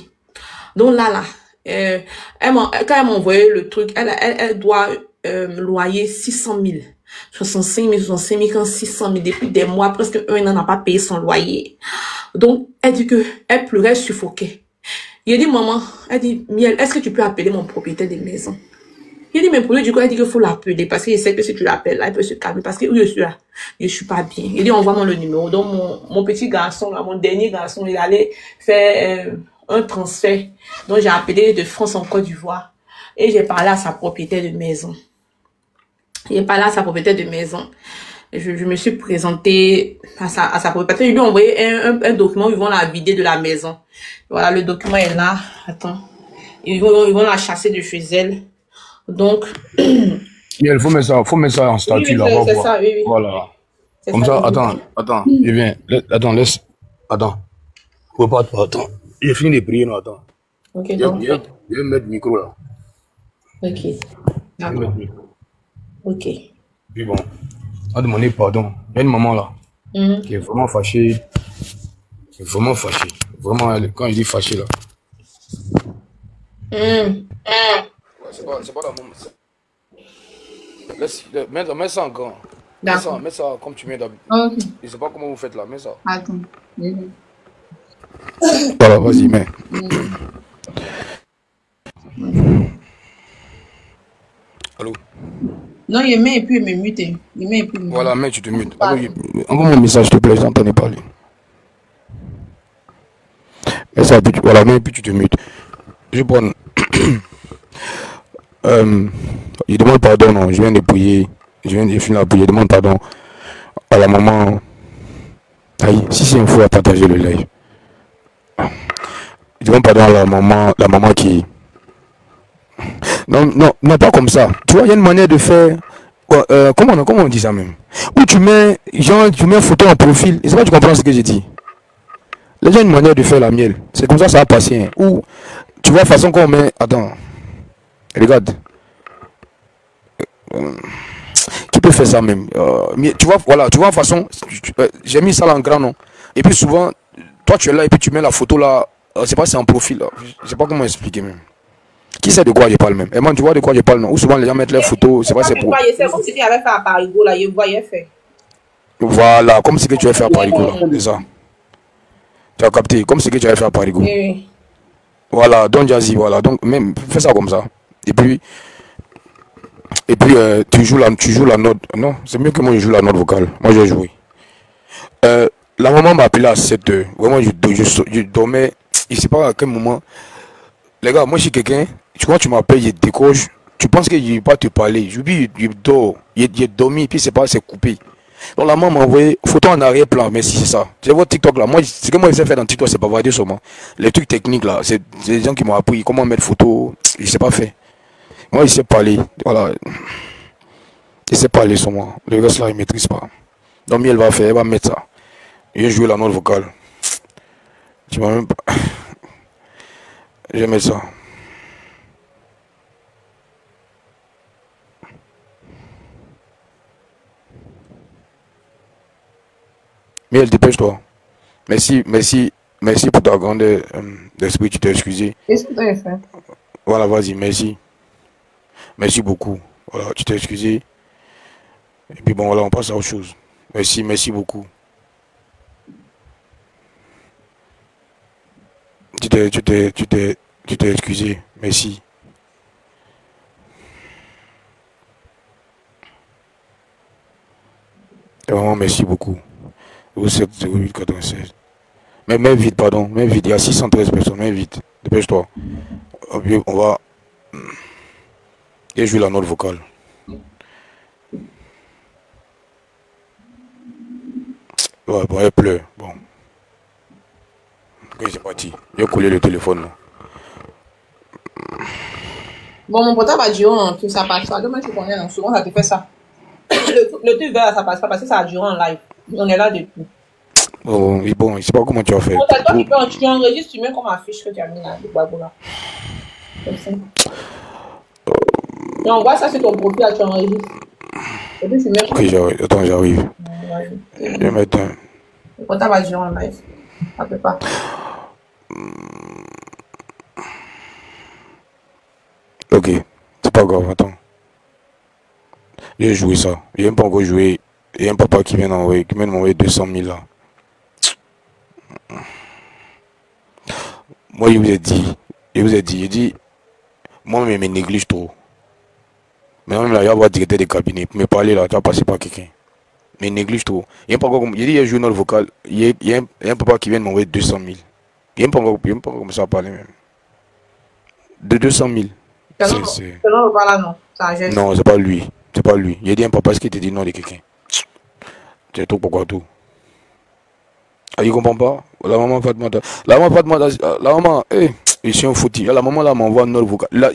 Speaker 2: Donc là, quand elle m'a envoyé le truc, elle doit loyer 600 000. 65 000, quand 600 000, depuis des mois, presque un an, n'a pas payé son loyer. Donc, elle dit que, elle pleurait, elle suffoquait. Il dit, maman, elle dit, Miel, est-ce que tu peux appeler mon propriétaire de maison? Il dit, mais pour lui, du coup, elle dit qu'il faut l'appeler, parce qu'il sait que si tu l'appelles, là, il peut se calmer, parce que où je suis là, je suis pas bien. Il dit, envoie-moi le numéro. Donc, mon petit garçon, là, mon dernier garçon, il allait faire un transfert. Donc, j'ai appelé de France en Côte d'Ivoire. Et j'ai parlé à sa propriétaire de maison. Il est pas là, sa propriétaire de maison. Je me suis présentée à sa propriétaire. Il lui a envoyé un document où ils vont la vider de la maison. Voilà, le document est là. Attends. Ils vont la chasser de chez elle. Donc.
Speaker 1: Il faut mettre ça en statut, là.
Speaker 2: C'est ça, oui.
Speaker 1: Voilà. Comme ça, attends. Il vient. Attends. Faut pas, attends. J'ai fini de prier, non, attends.
Speaker 2: Ok,
Speaker 1: donc. Je vais mettre le micro, là.
Speaker 2: Ok. D'accord. Ok.
Speaker 1: Puis bon, on a demandé pardon. Il y a une maman là qui est vraiment fâchée. Vraiment, quand je dis fâchée là. C'est pas la maman. Mets ça encore. Mets ça comme tu mets d'habitude.
Speaker 5: Ok.
Speaker 1: Je sais pas comment vous faites là, mets ça.
Speaker 5: Attends.
Speaker 1: Voilà, vas-y, mets. Allô?
Speaker 5: Non, il met et puis il me mute. Il met et puis il me mute.
Speaker 1: Voilà, mais tu te mutes. Envoie mon message, s'il te plaît, j'entendais parler. Mais ça, voilà, mais puis tu te mutes. Je prends. Je demande pardon, non, je viens de prier. Je viens de finir la prière. Je demande pardon à la maman. Aïe, si c'est une fois à partager le live. Je demande pardon à la maman qui. Non, pas comme ça. Tu vois, il y a une manière de faire. Comment on dit ça même? Où tu mets une photo en profil. Et c'est pas tu comprends ce que j'ai dit. Les gens ont une manière de faire la miel. C'est comme ça va passer. Hein. Ou tu vois, façon qu'on met. Attends. Regarde. Qui peut faire ça même? Tu vois, voilà, tu vois, façon. J'ai mis ça là en grand, non? Et puis souvent, toi tu es là et puis tu mets la photo là. C'est pas, c'est en profil là. Je sais pas comment expliquer même. Qui sait de quoi je parle même? Et moi, tu vois de quoi je parle, non? Ou souvent les gens mettent leurs photos, c'est pas, c'est pour.
Speaker 2: C'est comme si tu avais fait à Parigo, là, je voyais faire.
Speaker 1: Voilà, comme ce que tu as fait à Parigo, là. C'est ça. Tu as capté, comme ce que tu avais fait à Parigo.
Speaker 2: Oui.
Speaker 1: Voilà, Don Jazzy, voilà. Donc, même, fais ça comme ça. Et puis tu joues la note. Non, c'est mieux que moi, je joue la note vocale. Moi, j'ai joué. La maman m'a appelé à 7 heures. Vraiment, je dormais. Je sais pas à quel moment. Les gars, moi je suis quelqu'un, tu vois, tu m'appelles, je décroche, tu penses que je ne vais pas te parler. Je dis, je dors, j'ai dormi, puis c'est coupé. Donc la maman m'a envoyé photo en arrière-plan, mais si c'est ça. Tu vois TikTok là, moi, ce que moi je sais faire dans TikTok, c'est pas voir seulement. Les trucs techniques là, c'est des gens qui m'ont appris comment mettre photo, je sais pas faire. Moi, je sais parler, voilà. Je sais parler seulement. Le reste là, il maîtrise pas. Donc elle va faire, elle va mettre ça. Je vais jouer la note vocale. Tu m'as même pas. J'aimais ça.
Speaker 6: Miel, dépêche-toi. Merci, merci, merci pour ta grande d'esprit, tu t'es excusé.
Speaker 5: Qu'est-ce que tu as fait?
Speaker 6: Voilà, vas-y, merci. Merci beaucoup. Voilà, tu t'es excusé. Et puis bon, voilà, on passe à autre chose. Merci, merci beaucoup. Tu t'es excusé. Merci. Et vraiment, merci beaucoup. 07 08 96. Mais vite, pardon, mais vite. Il y a 613 personnes, mais vite. Dépêche-toi. On va. Et jouer la note vocale. Ouais, bon, elle pleure. Bon. Ok, c'est parti. J'ai collé le téléphone. Là.
Speaker 5: Bon, mon portable a duré en tout, ça passe pas. Demain, tu connais, non, souvent, ça te fait ça. Le truc là, ça passe pas parce que ça a duré en live. On est là depuis.
Speaker 6: Bon, bon, je sais pas comment tu as fait.
Speaker 5: Bon, toi, tu enregistres, tu mets comme affiche que tu as mis là, le babou là. Comme ça. Et on voit ça sur ton profil, là, tu enregistres. Et puis, tu mets.
Speaker 6: Ok, j'arrive. Attends, j'arrive. Je vais mettre un.
Speaker 5: Le portable a duré en live. Ça peut pas.
Speaker 6: Ok, c'est pas grave, attends. J'ai joué ça. J'ai même pas encore joué. Il y a un papa qui vient d'envoyer 200 000 là. Moi, il dit, moi, je me néglige trop. Mais même là, il va y avoir directeur des cabinets. Pour me parler là, tu vas passer par quelqu'un. Mais il néglige trop. Il y a pas encore, il dit, il y a un journal vocal. Il y a un papa qui vient de m'envoyer 200 000. Il n'y a pas encore commencé à parler même. De 200 000.
Speaker 5: Non, pas là, non.
Speaker 6: Non, c'est pas lui. C'est pas lui. Il y a dit un papa qui te dit non de quelqu'un. C'est tout pourquoi tout. Ah, il comprend pas. La maman Fatma. La maman Fatma. La maman, je suis un foutu. La maman là m'envoie un autre vocal. Là,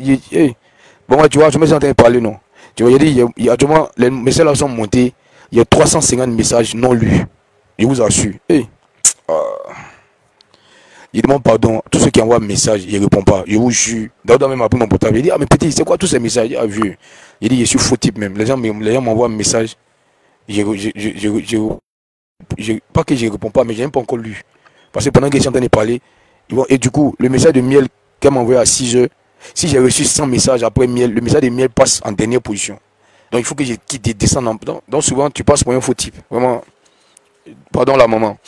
Speaker 6: bon, tu vois, je me suis en train de parler, non. Tu vois, il y a actuellement, les messages là sont montés. Il y a 350 messages non lus. Je vous assure. Il demande pardon. Tous ceux qui envoient un message, il ne répond pas. Je vous jure. D'ailleurs, même après mon portable, il dit, ah, mais petit, c'est quoi tous ces messages? Il a vu. Il dit, je suis faux type même. Les gens m'envoient un message. Pas que je ne réponds pas, mais je n'ai même pas encore lu. Parce que pendant que je suis en train de parler, et du coup, le message de Miel qu'elle m'a envoyé à 6 heures, si j'ai reçu 100 messages après Miel, le message de Miel passe en dernière position. Donc il faut que je quitte et descende en. Donc souvent, tu passes pour un faux type. Vraiment. Pardon la maman.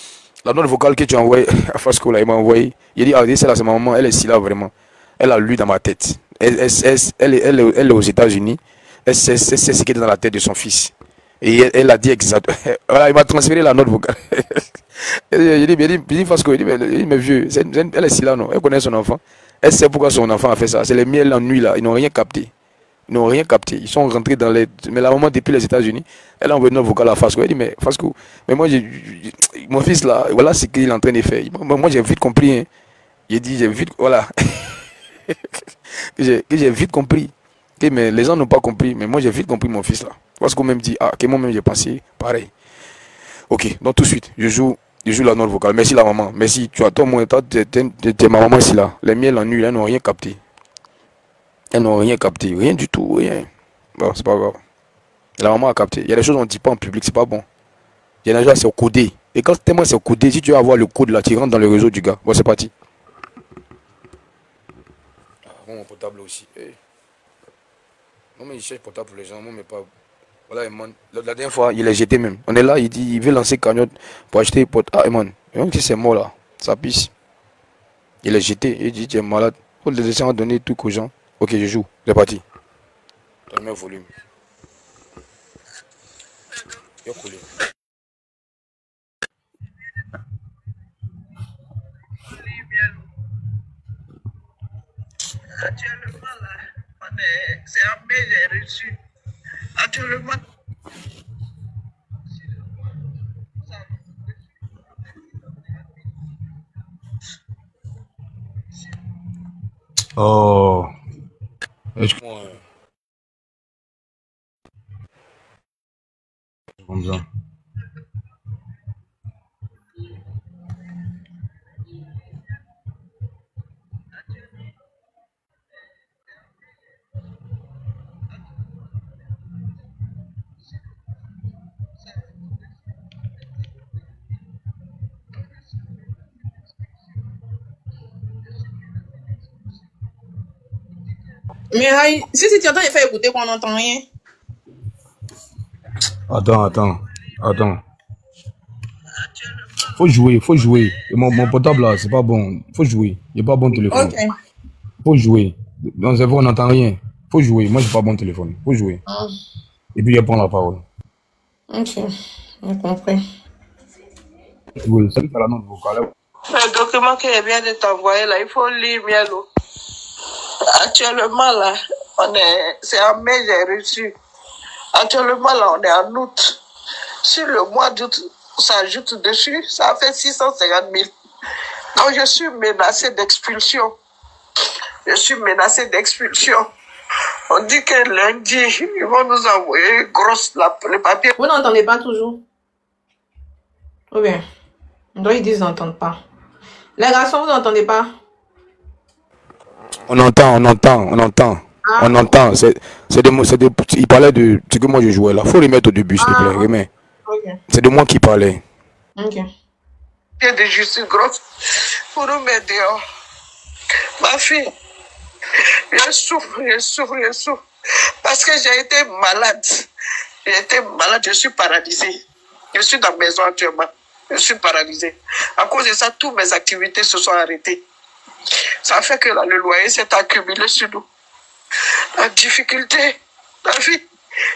Speaker 6: La note vocale que tu as envoyée à Fasco, là, il m'a envoyé. Il a dit, ah, c'est là, c'est ma maman, elle est ici là, vraiment. Elle a lu dans ma tête. Elle est aux États-Unis. Elle sait ce qui est dans la tête de son fils. Et elle a dit exactement. Voilà, il m'a transféré la note vocale. Il dit Fasco, il dit, mais vieux, elle est ici là, non. Elle connaît son enfant. Elle sait pourquoi son enfant a fait ça. C'est les miels en nuit là. Ils n'ont rien capté. Ils n'ont rien capté. Ils sont rentrés dans les. Mais la maman, depuis les États-Unis, elle a envoyé une note vocale à Fasco. Elle dit, mais Fasco, mais moi, mon fils là, voilà ce qu'il est en train de faire. Moi, j'ai vite compris. Hein. J'ai dit, j'ai vite. Voilà. que j'ai vite compris. Mais les gens n'ont pas compris. Mais moi, j'ai vite compris mon fils là. Parce qu'on même dit, ah, que moi-même, j'ai pensé pareil. Ok, donc tout de suite, je joue la note vocale. Merci la maman. Merci. Tu as toi, moi, t'es ma maman ici là. Les miels en nuit, elles n'ont rien capté. Elles n'ont rien capté. Rien du tout, rien. Bon, c'est pas grave. La maman a capté. Il y a des choses qu'on ne dit pas en public, c'est pas bon. Il y en a déjà, c'est codé. Et quand tellement c'est codé, si tu veux avoir le code là, tu rentres dans le réseau du gars. Bon, c'est parti. Ah, bon, mon portable aussi. Hey. Non, mais il cherche portable pour les gens, moi, mais pas. Voilà, man. La dernière fois, il est jeté même. On est là, il dit, il veut lancer cagnotte pour acheter portable. Ah, man. Même si c'est mort là, ça pisse. Il est jeté. Il dit, tu es malade. Faut le laisser en donner tout aux gens. Ok, je joue. C'est parti. Donne le volume. Il coulé.
Speaker 7: Actuellement, là, c'est un mail j'ai reçu. Actuellement,
Speaker 1: Oh. Comme ça.
Speaker 5: Mais si tu entends, il fait écouter qu'on n'entend rien.
Speaker 1: Attends. Faut jouer. Et mon portable là, c'est pas bon. Faut jouer. J'ai pas bon téléphone.
Speaker 5: Ok.
Speaker 1: Faut jouer. Dans un on n'entend rien. Faut jouer. Moi, j'ai pas bon téléphone. Faut jouer. Et puis, il prend la parole.
Speaker 5: Ok. J'ai compris.
Speaker 1: Oui, salut, t'as la note vocale.
Speaker 7: Le document qu'il vient de t'envoyer là, il faut lire bien l'eau. Actuellement là, c'est en mai, j'ai reçu. Actuellement là, on est en août. Sur le mois d'août, ça ajoute dessus, ça fait 650 000. Donc je suis menacée d'expulsion. On dit que lundi, ils vont nous envoyer grosse les papiers.
Speaker 5: Vous n'entendez pas toujours? Ou bien? Donc ils disent qu'ils n'entendent pas. Les garçons, vous n'entendez pas?
Speaker 6: On entend.
Speaker 5: Ah.
Speaker 6: On entend. Il parlait de ce que moi je jouais là. Faut les mettre au début, s'il te plaît. Remets.
Speaker 5: Ok.
Speaker 6: C'est de moi qui parlais.
Speaker 5: Ok.
Speaker 7: De justice grosse pour nous mettre dehors. Ma fille, je souffre. Parce que j'ai été malade. Je suis paralysée. Je suis dans la maison actuellement. Je suis paralysée. À cause de ça, toutes mes activités se sont arrêtées. Ça fait que là, le loyer s'est accumulé sur nous. La difficulté, la vie,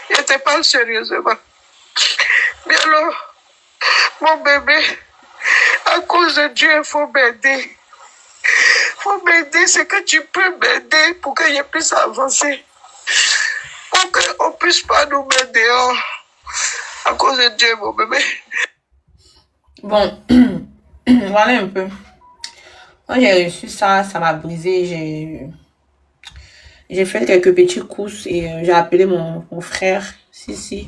Speaker 7: je te parle sérieusement. Mais alors, mon bébé, à cause de Dieu, il faut m'aider. C'est que tu peux m'aider pour que je puisse avancer. Pour qu'on ne puisse pas nous mettre dehors. À cause de Dieu, mon bébé.
Speaker 5: Bon, voilà un peu. Quand j'ai reçu ça, ça m'a brisé. J'ai fait quelques petits coups et j'ai appelé mon frère, Sissi,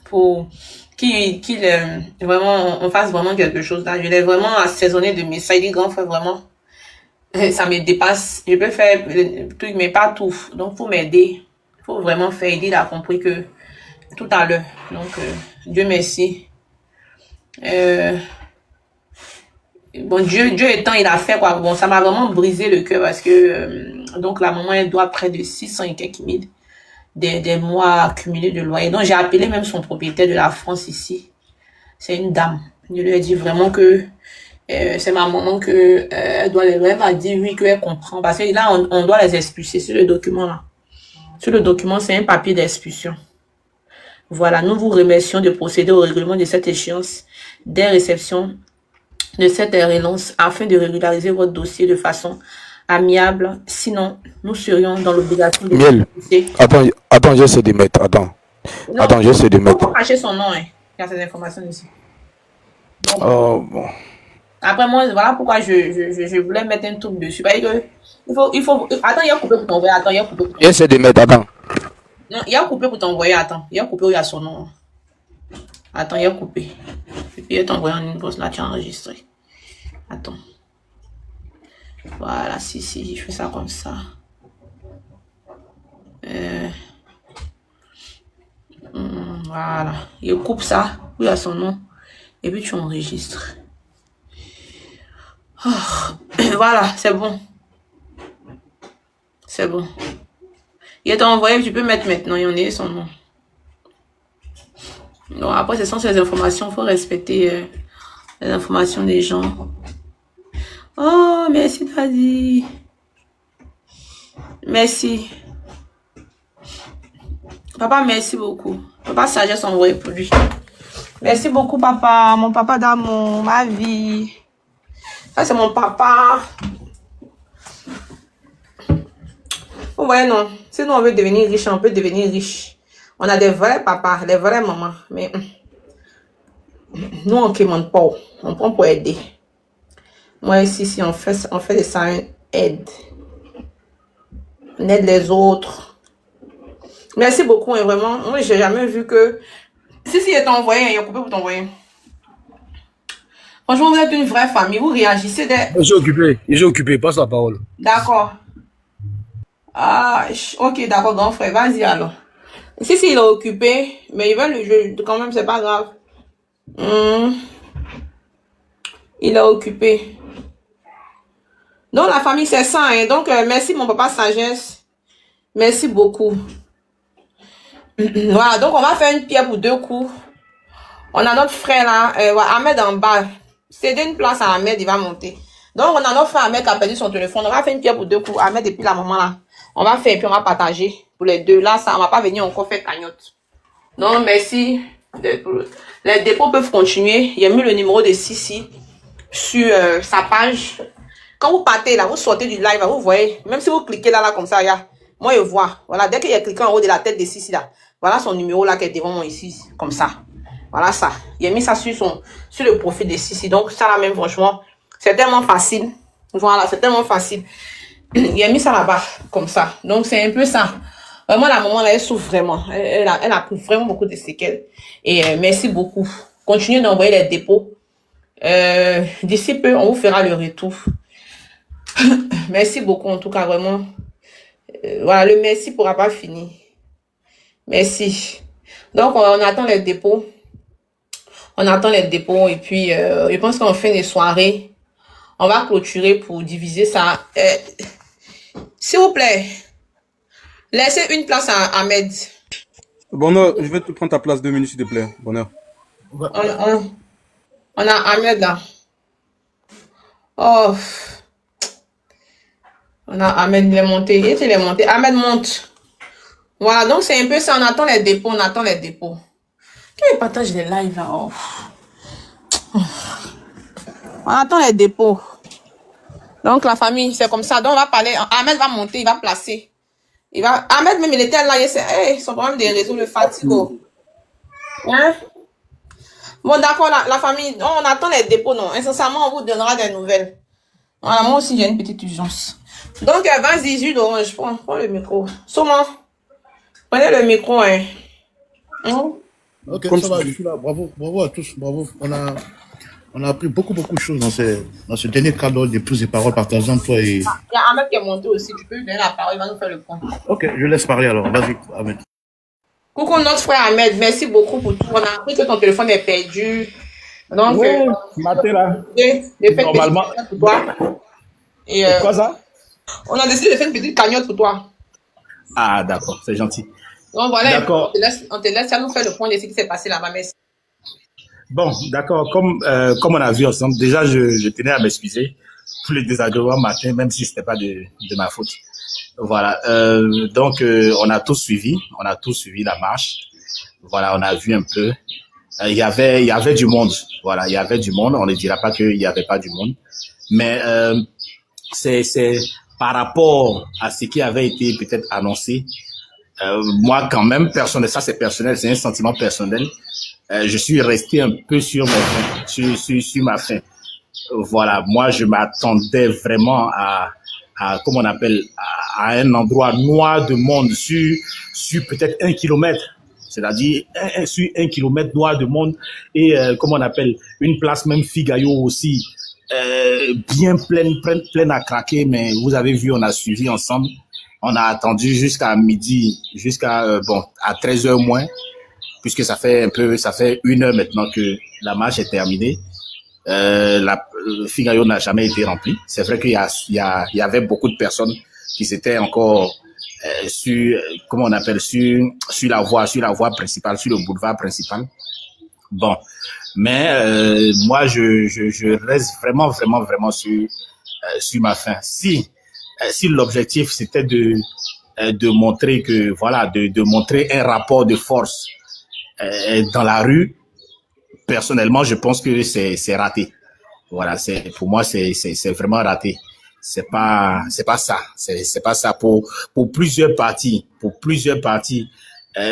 Speaker 5: pour qu'il vraiment, on fasse vraiment quelque chose là. Je l'ai vraiment assaisonné de messages. Il dit, grand frère, vraiment, ça me dépasse. Je peux faire tout, mais pas tout. Donc, faut m'aider. Faut vraiment faire. Il a compris que tout à l'heure. Donc, Dieu merci. Bon, Dieu étant, il a fait quoi. Bon, ça m'a vraiment brisé le cœur parce que, donc, la maman, elle doit près de 600 et quelques mille des mois accumulés de loyer. Donc, j'ai appelé même son propriétaire de la France ici. C'est une dame. Je lui ai dit vraiment que c'est ma maman que elle doit les loyer. Elle m'a dit oui, qu'elle comprend. Parce que là, on doit les expulser sur le document là. Sur le document, c'est un papier d'expulsion. Voilà, nous vous remercions de procéder au règlement de cette échéance des réceptions de cette relance afin de régulariser votre dossier de façon amiable. Sinon, nous serions dans l'obligation de...
Speaker 6: Miel. Attends, j'essaie de mettre. Attends, j'essaie de mettre.
Speaker 5: Il faut cacher son nom, hein. Il y a ces informations ici. Bon.
Speaker 6: Oh, bon.
Speaker 5: Après, moi, voilà pourquoi je voulais mettre un truc dessus. Parce que il faut... Attends, il y a coupé pour t'envoyer. Attends, il y a coupé pour t'envoyer.
Speaker 6: J'essaie de mettre. Attends.
Speaker 5: Non, il y a coupé pour t'envoyer. Attends, il y a coupé où il y a son nom. Attends, il y a coupé. Et puis, il est envoyé en inbox. Là, tu as enregistré. Attends. Voilà, si, je fais ça comme ça. Voilà. Il coupe ça. Où il y a son nom. Et puis, tu enregistres. Oh. Voilà, c'est bon. C'est bon. Il est envoyé, tu peux mettre maintenant. Il y en a son nom. Donc, après, ce sont ces informations. Il faut respecter les informations des gens. Oh, merci, Daddy. Merci. Papa, merci beaucoup. Papa, sagesse envoyé pour lui. Merci beaucoup, papa. Mon papa d'amour, ma vie. Ça, c'est mon papa. Vous voyez, non. Si nous, on veut devenir riche, on peut devenir riche. On a des vrais papas, des vraies mamans. Mais nous, on ne demande pas. On prend pour aider. Moi, ici, on fait de ça une aide. On aide les autres. Merci beaucoup, hein, vraiment. Moi, j'ai jamais vu que... Si, il est envoyé, il a coupé pour t'envoyer. Franchement, vous êtes une vraie famille. Vous réagissez des...
Speaker 1: J'ai occupé. Passe la parole.
Speaker 5: D'accord. Ah, ok, d'accord, grand frère. Vas-y, alors. Si, il est occupé, mais il veut le jeu. Quand même, c'est pas grave. Il est occupé. Donc, la famille, c'est ça. Hein. Donc, merci, mon papa Sagesse. Merci beaucoup. Voilà, donc on va faire une pierre pour deux coups. On a notre frère là, Ahmed en bas. Cédez une place à Ahmed, il va monter. Donc, on a notre frère Ahmed qui a perdu son téléphone. On va faire une pierre pour deux coups. Ahmed et puis la maman là. On va faire et puis on va partager pour les deux. Là, ça, on va pas venir encore faire cagnotte. Non, merci. Les dépôts peuvent continuer. Il y a mis le numéro de Sissi sur sa page. Quand vous partez là, vous sortez du live, vous voyez. Même si vous cliquez là, comme ça, moi je vois. Voilà, dès qu'il y a cliqué en haut de la tête de Sissi là, voilà son numéro là qui est devant moi ici, comme ça. Voilà ça. Il a mis ça sur le profil de Sissi. Donc ça là même, franchement, c'est tellement facile. Voilà, c'est tellement facile. Il a mis ça là-bas, comme ça. Donc c'est un peu ça. Vraiment, la maman là, elle souffre vraiment. Elle a pris vraiment beaucoup de séquelles. Et merci beaucoup. Continuez d'envoyer les dépôts. D'ici peu, on vous fera le retour. Merci beaucoup, en tout cas, vraiment. Voilà, le merci pourra pas finir. Merci. Donc, on attend les dépôts. On attend les dépôts. Et puis, je pense qu'en fin de soirée, on va clôturer pour diviser ça. S'il vous plaît, laissez une place à Ahmed.
Speaker 8: Bonheur, je vais te prendre ta place 2 minutes, s'il te plaît. Bonheur.
Speaker 5: On a Ahmed là. Oh. On a Ahmed, il est monté. Il est monté. Ahmed monte. Voilà, donc c'est un peu ça. On attend les dépôts. On attend les dépôts. Qui partage les lives là? Oh. On attend les dépôts. Donc la famille, c'est comme ça. Donc on va parler. Ahmed va monter, il va placer. Ahmed même, il était là. Hey, son problème de réseau, le fatigue. Hein? Bon, d'accord, la famille. On attend les dépôts, non. Incessamment, on vous donnera des nouvelles. Voilà, moi aussi, j'ai une petite urgence. Donc, vas-y, jus d'orange. Prends le micro. Sûrement. Prenez le micro, hein.
Speaker 4: Ok, ça va, je suis là. Bravo à tous. Bravo. On a appris beaucoup de choses dans ce dernier cadre de prise de parole partageant toi et...
Speaker 5: Il y a Ahmed qui est monté aussi. Tu peux lui donner la parole, il va nous faire le point.
Speaker 4: Ok, je laisse parler alors. Vas-y, Ahmed.
Speaker 5: Coucou notre frère Ahmed, merci beaucoup pour tout. On a appris que ton téléphone est perdu. Donc,
Speaker 9: oui, matin là.
Speaker 5: Normalement. Pour toi. Et,
Speaker 9: quoi ça?
Speaker 5: On a décidé de faire une petite cagnotte pour toi.
Speaker 9: Ah, d'accord, c'est gentil.
Speaker 5: Donc voilà,
Speaker 9: d'accord.
Speaker 5: On te laisse ça nous faire le point de ce qui s'est passé là-bas. Merci.
Speaker 9: Bon, d'accord, comme on a vu ensemble, déjà je tenais à m'excuser pour le désagrément matin, même si ce n'était pas de ma faute. Voilà, donc on a tous suivi la marche. Voilà, on a vu un peu. Il y avait du monde. Voilà, il y avait du monde. On ne dira pas qu'il n'y avait pas du monde, mais c'est par rapport à ce qui avait été peut-être annoncé. Moi, quand même, personnel, ça c'est personnel, c'est un sentiment personnel. Je suis resté un peu sur ma faim. Voilà, moi je m'attendais vraiment à comment on appelle, à un endroit noir de monde sur peut-être 1 kilomètre. C'est-à-dire sur 1 kilomètre noir de monde et comment on appelle, une place même Figayo aussi bien pleine à craquer. Mais vous avez vu, on a suivi ensemble. On a attendu jusqu'à midi, jusqu'à à 13h moins, puisque ça fait 1 heure maintenant que la marche est terminée. La Figayo n'a jamais été rempli. C'est vrai qu'il y avait beaucoup de personnes qui s'étaient encore sur la voie principale, sur le boulevard principal. Bon, mais moi je reste vraiment sur ma faim. Si l'objectif c'était de montrer que voilà, de montrer un rapport de force dans la rue, personnellement je pense que c'est raté. Voilà, pour moi c'est vraiment raté. C'est pas ça pour plusieurs parties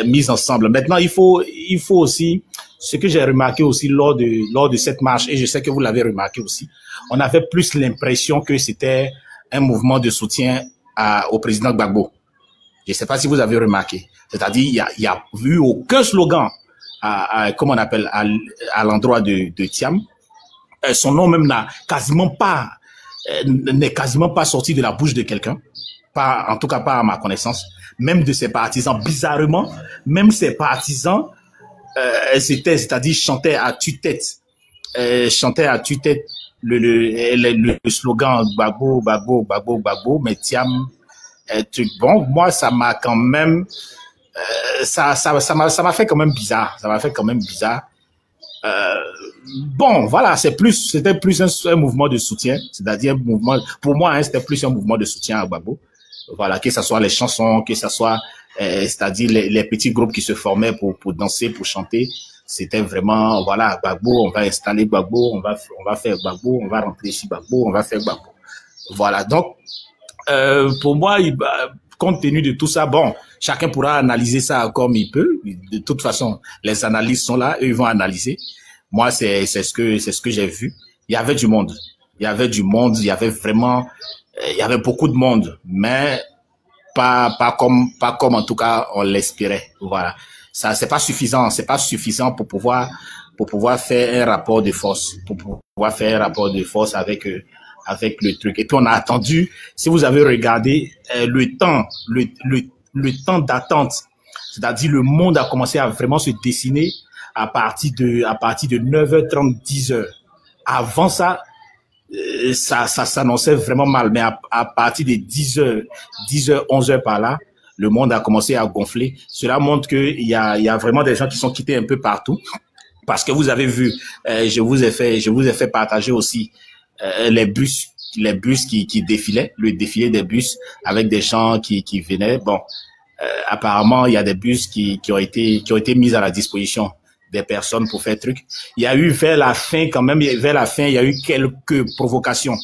Speaker 9: mises ensemble. Maintenant il faut aussi, ce que j'ai remarqué aussi lors de cette marche, et je sais que vous l'avez remarqué aussi, on avait plus l'impression que c'était un mouvement de soutien au président Gbagbo. Je ne sais pas si vous avez remarqué. C'est-à-dire, il y a eu aucun slogan comment on appelle, à l'endroit de Thiam. Son nom même n'est quasiment pas sorti de la bouche de quelqu'un. En tout cas, pas à ma connaissance. Même de ses partisans. Bizarrement, même ses partisans, c'est-à-dire chantaient à tue-tête. le slogan Gbagbo, Gbagbo, Gbagbo, Gbagbo, mais Thiam, bon, moi, ça m'a quand même, ça m'a fait quand même bizarre. Ça m'a fait quand même bizarre. Bon, voilà, c'était plus un mouvement de soutien, c'est-à-dire un mouvement, pour moi, hein, c'était plus un mouvement de soutien à Gbagbo. Voilà, que ce soit les chansons, que ce soit, c'est-à-dire les petits groupes qui se formaient pour danser, pour chanter. C'était vraiment, voilà, Gbagbo, on va installer Gbagbo, on va faire Gbagbo, on va rentrer ici Gbagbo, on va faire Gbagbo. Voilà, donc, pour moi, compte tenu de tout ça, bon, chacun pourra analyser ça comme il peut. De toute façon, les analyses sont là, eux, ils vont analyser. Moi, c'est ce que j'ai vu. Il y avait du monde. Il y avait du monde, il y avait vraiment, il y avait beaucoup de monde, mais pas comme en tout cas on l'espérait. Voilà. Ça, c'est pas suffisant pour pouvoir faire un rapport de force, avec le truc. Et puis on a attendu, si vous avez regardé le temps d'attente, c'est-à-dire le monde a commencé à vraiment se dessiner à partir de 9h30, 10h. Avant ça, ça s'annonçait vraiment mal, mais à partir de 10h, 11h par là, le monde a commencé à gonfler. Cela montre qu'il y a vraiment des gens qui sont quittés un peu partout. Parce que vous avez vu, je vous ai fait partager aussi les bus qui défilaient, le défilé des bus avec des gens qui venaient. Bon, apparemment, il y a des bus qui ont été mis à la disposition des personnes pour faire truc. Il y a eu vers la fin, il y a eu quelques provocations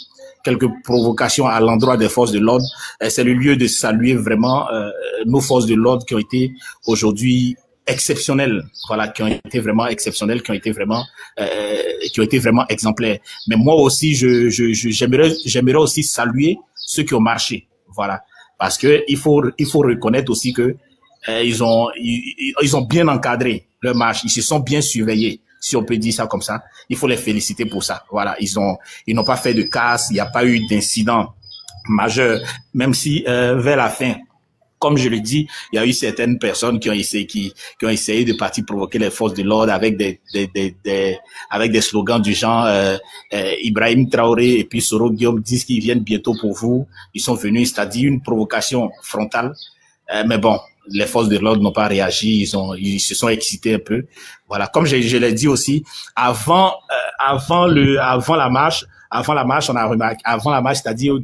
Speaker 9: à l'endroit des forces de l'ordre. C'est le lieu de saluer vraiment nos forces de l'ordre qui ont été aujourd'hui exceptionnelles, voilà, qui ont été vraiment exceptionnelles, qui ont été vraiment exemplaires. Mais moi aussi, j'aimerais aussi saluer ceux qui ont marché, voilà, parce que il faut reconnaître aussi que ils ont bien encadré leur marche, ils se sont bien surveillés, si on peut dire ça comme ça. Il faut les féliciter pour ça. Voilà, ils n'ont pas fait de casse, il n'y a pas eu d'incident majeur, même si vers la fin, comme je le dis, il y a eu certaines personnes qui ont essayé de partir provoquer les forces de l'ordre avec des slogans du genre Ibrahim Traoré et puis Soro Guillaume disent qu'ils viennent bientôt pour vous. Ils sont venus, c'est-à-dire une provocation frontale. Mais bon, les forces de l'ordre n'ont pas réagi, ils se sont excités un peu. Voilà, comme je l'ai dit aussi, avant la marche, on a remarqué, avant la marche, c'est-à-dire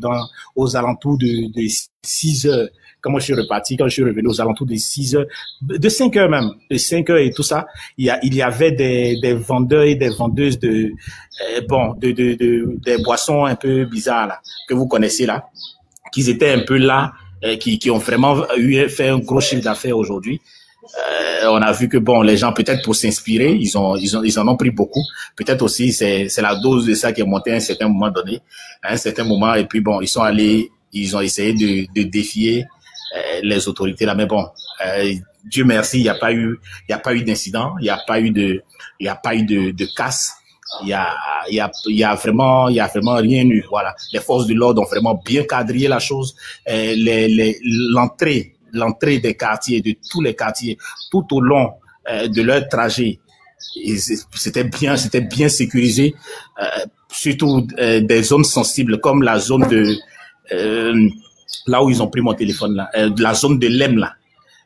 Speaker 9: aux alentours de 6 heures, quand je suis revenu aux alentours de 6 heures, de 5 heures même, de 5 heures et tout ça, il y avait des vendeurs et des vendeuses des boissons un peu bizarres, là, que vous connaissez là, qui étaient un peu là, qui ont vraiment fait un gros chiffre d'affaires aujourd'hui. On a vu que bon, les gens peut-être pour s'inspirer, ils en ont pris beaucoup. Peut-être aussi c'est la dose de ça qui est montée à un certain moment donné, et puis bon, ils ont essayé de défier les autorités là, mais bon, Dieu merci, il n'y a pas eu d'incident, il n'y a pas eu de casse. Il y a vraiment rien eu. Voilà. Les forces de l'ordre ont vraiment bien quadrillé la chose. L'entrée des quartiers, de tous les quartiers, tout au long de leur trajet, c'était bien sécurisé. Surtout des zones sensibles comme la zone de là où ils ont pris mon téléphone là, la zone de l'EM là.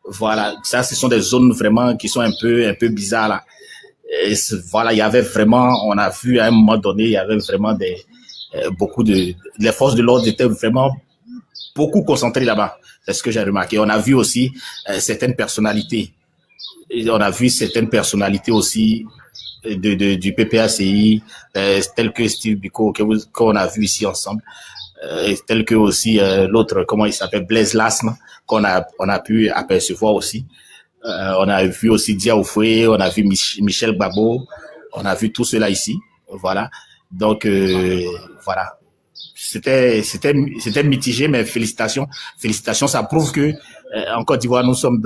Speaker 9: Voilà. Ça, ce sont des zones vraiment qui sont un peu bizarres là. Et voilà, il y avait vraiment, on a vu à un moment donné, il y avait vraiment les forces de l'ordre étaient vraiment beaucoup concentrées là-bas. C'est ce que j'ai remarqué. On a vu aussi certaines personnalités. Et on a vu certaines personnalités aussi du PPACI, telles que Steve Biko, qu'on a vu ici ensemble, telles que aussi l'autre, comment il s'appelle, Blaise Lasme, qu'on a pu apercevoir aussi. On a vu aussi Dia Oufoué, on a vu Michel Gbagbo, on a vu tout cela ici, voilà. Donc voilà, c'était mitigé, mais félicitations, ça prouve que en Côte d'Ivoire nous sommes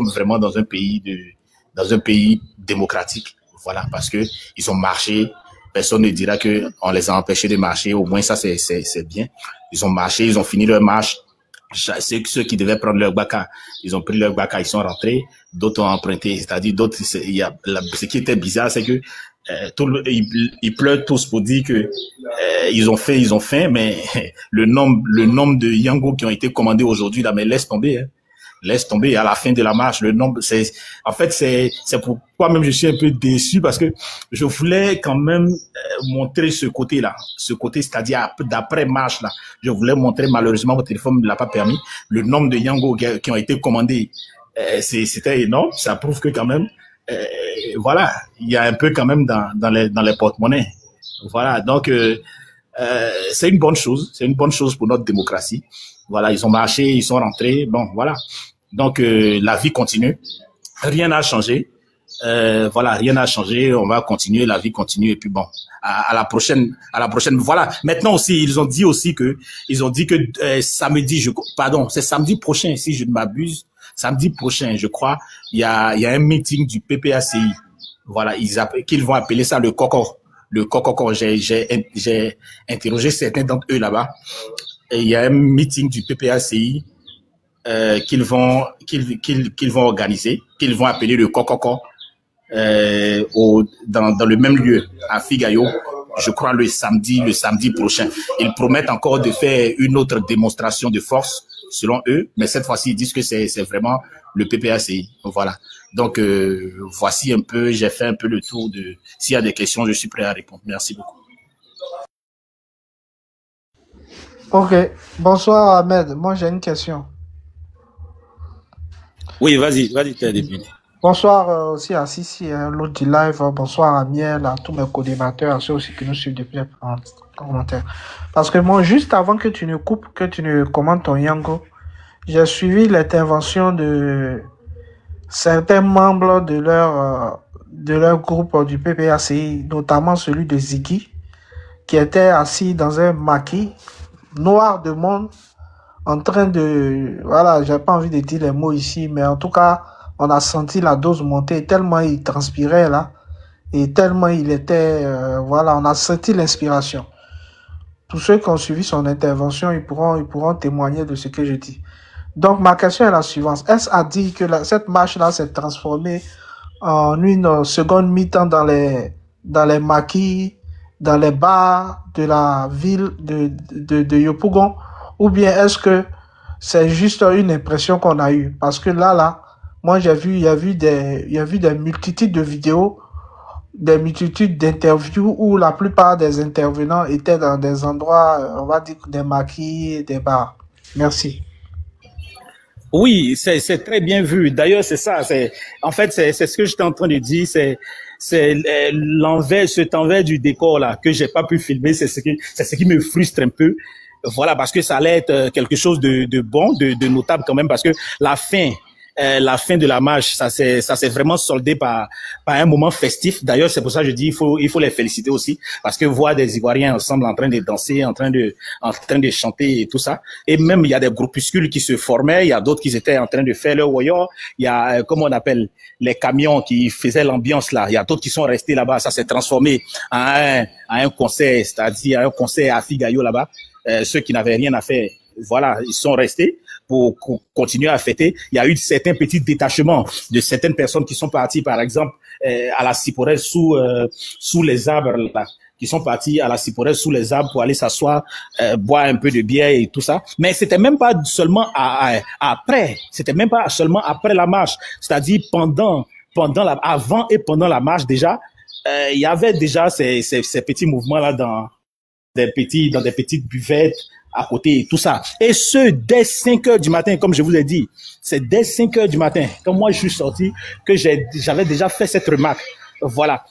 Speaker 9: vraiment dans un pays démocratique, voilà, parce que ils ont marché, personne ne dira que on les a empêchés de marcher, au moins ça c'est bien. Ils ont marché, ils ont fini leur marche. Ceux qui devaient prendre leur baka, ils ont pris leur baka, ils sont rentrés. D'autres ont emprunté, c'est-à-dire d'autres. Ce qui était bizarre, c'est que Ils pleurent tous pour dire que ils ont fait, mais le nombre de Yango qui ont été commandés aujourd'hui là, mais laisse tomber. Hein. Laisse tomber à la fin de la marche. Le nombre, c'est pourquoi même je suis un peu déçu parce que je voulais quand même montrer ce côté-là, c'est-à-dire d'après marche là. Je voulais montrer, malheureusement mon téléphone ne l'a pas permis. Le nombre de Yango qui ont été commandés, c'était énorme. Ça prouve que quand même, voilà, il y a un peu quand même dans les porte-monnaies. Voilà, donc c'est une bonne chose. C'est une bonne chose pour notre démocratie. Voilà, ils ont marché, ils sont rentrés. Bon, voilà. Donc la vie continue. Rien n'a changé. Voilà, rien n'a changé. On va continuer, la vie continue. Et puis bon, à la prochaine. Voilà. Maintenant aussi, ils ont dit que samedi, c'est samedi prochain, si je ne m'abuse. Samedi prochain, je crois, il y a un meeting du PPACI. Voilà, qu'ils vont appeler ça le COCO. Le COCO. J'ai interrogé certains d'entre eux là-bas. Et il y a un meeting du PPACI qu'ils vont organiser, qu'ils vont appeler le COCO dans le même lieu à Figayo, je crois le samedi prochain. Ils promettent encore de faire une autre démonstration de force selon eux, mais cette fois-ci ils disent que c'est vraiment le PPACI. Voilà. Donc voici un peu, j'ai fait un peu le tour de. S'il y a des questions, je suis prêt à répondre. Merci beaucoup.
Speaker 10: Ok, bonsoir Ahmed. Moi j'ai une question.
Speaker 9: Oui, vas-y, t'es début.
Speaker 10: Bonsoir aussi à Sissi, l'autre du live. Bonsoir à Miel, à tous mes co-débatteurs, à ceux aussi qui nous suivent depuis les commentaires. Parce que moi, juste avant que tu ne coupes, que tu ne commentes ton Yango, j'ai suivi l'intervention de certains membres de leur groupe du PPACI, notamment celui de Ziggy, qui était assis dans un maquis noir de monde, en train de, voilà, j'ai pas envie de dire les mots ici, mais en tout cas, on a senti la dose monter tellement il transpirait là, et tellement il était, voilà, on a senti l'inspiration. Tous ceux qui ont suivi son intervention, ils pourront témoigner de ce que je dis. Donc, ma question est la suivante. Est-ce à dire que cette marche-là s'est transformée en une seconde mi-temps dans les maquis, dans les bars de la ville de Yopougon, ou bien est-ce que c'est juste une impression qu'on a eue? Parce que là, moi il y a vu des multitudes de vidéos, des multitudes d'interviews où la plupart des intervenants étaient dans des endroits, on va dire des maquis, des bars. Merci.
Speaker 9: Oui, c'est très bien vu. D'ailleurs, c'est ça. En fait, c'est ce que j'étais en train de dire. C'est cet envers du décor là que j'ai pas pu filmer. C'est ce qui me frustre un peu. Voilà, parce que ça allait être quelque chose de bon, de notable quand même, parce que la fin de la marche, ça s'est vraiment soldé par un moment festif. D'ailleurs, c'est pour ça que je dis il faut les féliciter aussi, parce que voir des Ivoiriens ensemble en train de danser, en train de chanter et tout ça. Et même il y a des groupuscules qui se formaient, il y a d'autres qui étaient en train de faire leur voyant. Il y a comment on appelle les camions qui faisaient l'ambiance là. Il y a d'autres qui sont restés là-bas. Ça s'est transformé à un concert, c'est-à-dire un concert à Figayo là-bas. Ceux qui n'avaient rien à faire, voilà, ils sont restés pour continuer à fêter. Il y a eu certains petits détachements de certaines personnes qui sont parties, par exemple, à la Ciporelle sous les arbres, là, qui sont partis à la Ciporelle sous les arbres pour aller s'asseoir, boire un peu de bière et tout ça. Mais c'était même pas seulement après, c'était même pas seulement après la marche, c'est-à-dire avant et pendant la marche déjà, il y avait déjà ces petits mouvements là dans des petites buvettes à côté et tout ça. Et ce, dès 5 heures du matin, comme je vous ai dit, c'est dès 5 heures du matin, quand moi je suis sorti, que j'avais déjà fait cette remarque. Voilà.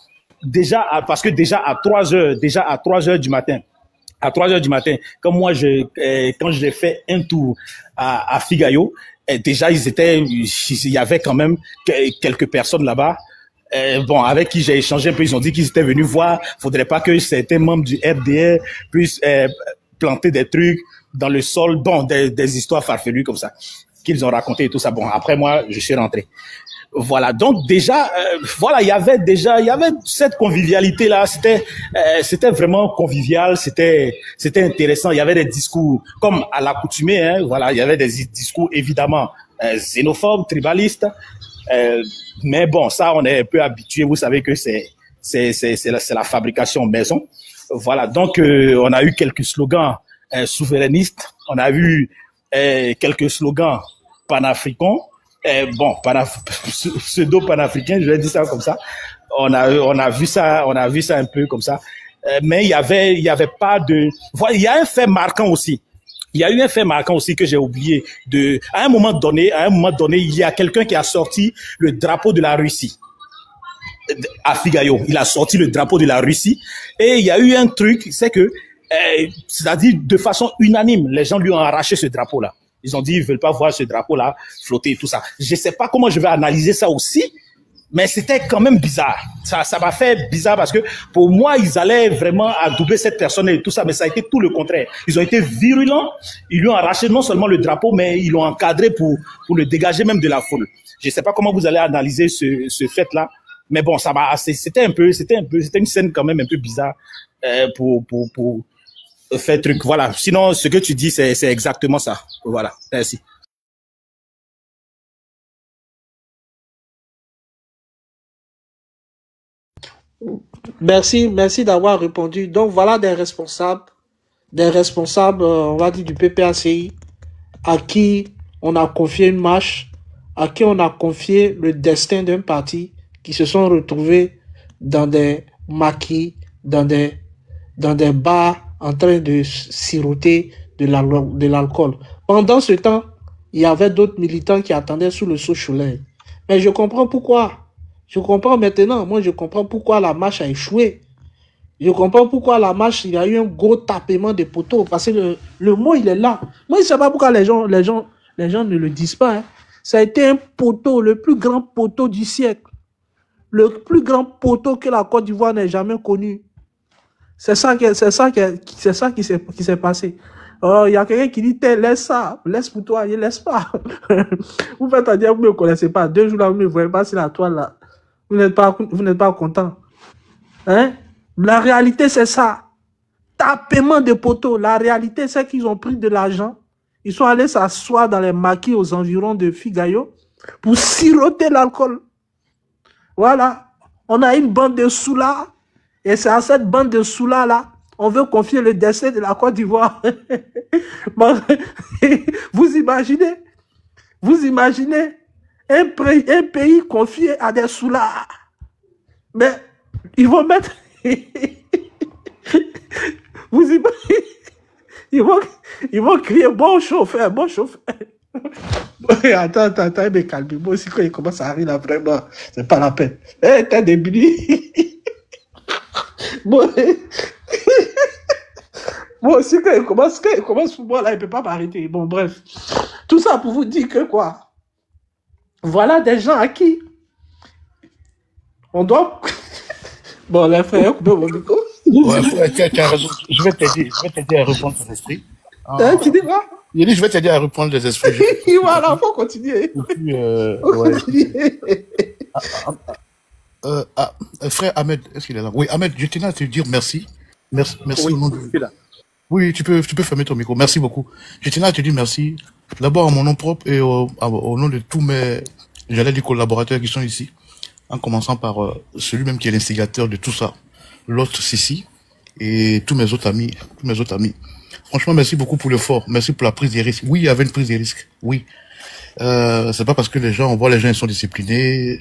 Speaker 9: Parce que déjà à 3 heures du matin, quand j'ai fait un tour à Figayo, déjà il y avait quand même quelques personnes là-bas. Avec qui j'ai échangé un peu, ils ont dit qu'ils étaient venus voir. Faudrait pas que certains membres du RDR puissent planter des trucs dans le sol, des histoires farfelues comme ça qu'ils ont raconté et tout ça. Bon, après moi, je suis rentré. Voilà. Donc déjà, il y avait cette convivialité là. C'était vraiment convivial. C'était intéressant. Il y avait des discours comme à l'accoutumée. Hein, voilà, il y avait des discours évidemment xénophobes, tribalistes. Mais bon, ça, on est un peu habitué. Vous savez que c'est c'est la fabrication maison. Voilà, donc on a eu quelques slogans souverainistes, on a eu quelques slogans panafricains, pseudo-panafricains, je vais dire ça comme ça. On a vu ça un peu comme ça. Mais il y avait pas de... Voilà, il y a un fait marquant aussi. Il y a eu un fait marquant aussi que j'ai oublié à un moment donné, il y a quelqu'un qui a sorti le drapeau de la Russie. À Figayo, il a sorti le drapeau de la Russie et il y a eu un truc, c'est que, c'est-à-dire de façon unanime, les gens lui ont arraché ce drapeau-là. Ils ont dit, ils veulent pas voir ce drapeau-là flotter et tout ça. Je sais pas comment je vais analyser ça aussi, mais c'était quand même bizarre. Ça m'a fait bizarre parce que pour moi, ils allaient vraiment adouber cette personne et tout ça, mais ça a été tout le contraire. Ils ont été virulents, ils lui ont arraché non seulement le drapeau, mais ils l'ont encadré pour le dégager même de la foule. Je sais pas comment vous allez analyser ce fait-là, mais bon, c'était une scène quand même un peu bizarre pour faire truc. Voilà. Sinon, ce que tu dis, c'est exactement ça. Voilà. Merci.
Speaker 10: Merci d'avoir répondu. Donc voilà des responsables, on va dire du PPACI, à qui on a confié une marche, à qui on a confié le destin d'un parti, qui se sont retrouvés dans des maquis, dans des bars, en train de siroter de l'alcool. Pendant ce temps, il y avait d'autres militants qui attendaient sous le Soleil. Mais je comprends pourquoi. Je comprends maintenant. Moi, je comprends pourquoi la marche a échoué. Je comprends pourquoi la marche, il y a eu un gros tapement de poteaux. Parce que le mot, il est là. Moi, je ne sais pas pourquoi les gens ne le disent pas. Hein. Ça a été un poteau, le plus grand poteau du siècle. Le plus grand poteau que la Côte d'Ivoire n'ait jamais connu. C'est ça qui s'est passé. Il y a quelqu'un qui dit, laisse ça, laisse pour toi, laisse pas. Vous faites à dire, vous ne me connaissez pas. 2 jours là, vous ne me voyez pas sur la toile là. Vous n'êtes pas content. Hein? La réalité, c'est ça. Tapement de poteaux. La réalité, c'est qu'ils ont pris de l'argent. Ils sont allés s'asseoir dans les maquis aux environs de Figayo pour siroter l'alcool. Voilà. On a une bande de soulats. Et c'est à cette bande de soulats là, on veut confier le destin de la Côte d'Ivoire. Vous imaginez un pays confié à des soulats. Mais ils vont mettre... Vous imaginez... Ils vont crier, bon chauffeur. Attends, mais calmez-moi aussi quand il commence à rire là, vraiment, c'est pas la peine. T'es débile. Bon aussi quand il commence pour moi là, il peut pas m'arrêter. Bon, bref. Tout ça pour vous dire que quoi? Voilà des gens à qui on doit... Bon, les frères, coupez mon micro.
Speaker 4: Ouais, tu as raison. Je vais t'aider à reprendre ton esprit.
Speaker 10: Tu dis quoi?
Speaker 4: Il dit, je vais t'aider à reprendre les esprits.
Speaker 10: Voilà, faut continuer.
Speaker 4: Frère Ahmed, est-ce qu'il est là? Oui, Ahmed, je tenais à te dire merci. Merci au nom de... Oui, tu peux fermer ton micro. Merci beaucoup. Je tenais à te dire merci. D'abord à mon nom propre et au nom de tous mes, j'allais dire collaborateurs qui sont ici. En commençant par celui même qui est l'instigateur de tout ça, l'autre Sissi, et tous mes autres amis. Franchement, merci beaucoup pour l'effort. Merci pour la prise des risques. Oui, il y avait une prise des risques. Oui. C'est pas parce que on voit les gens, ils sont disciplinés,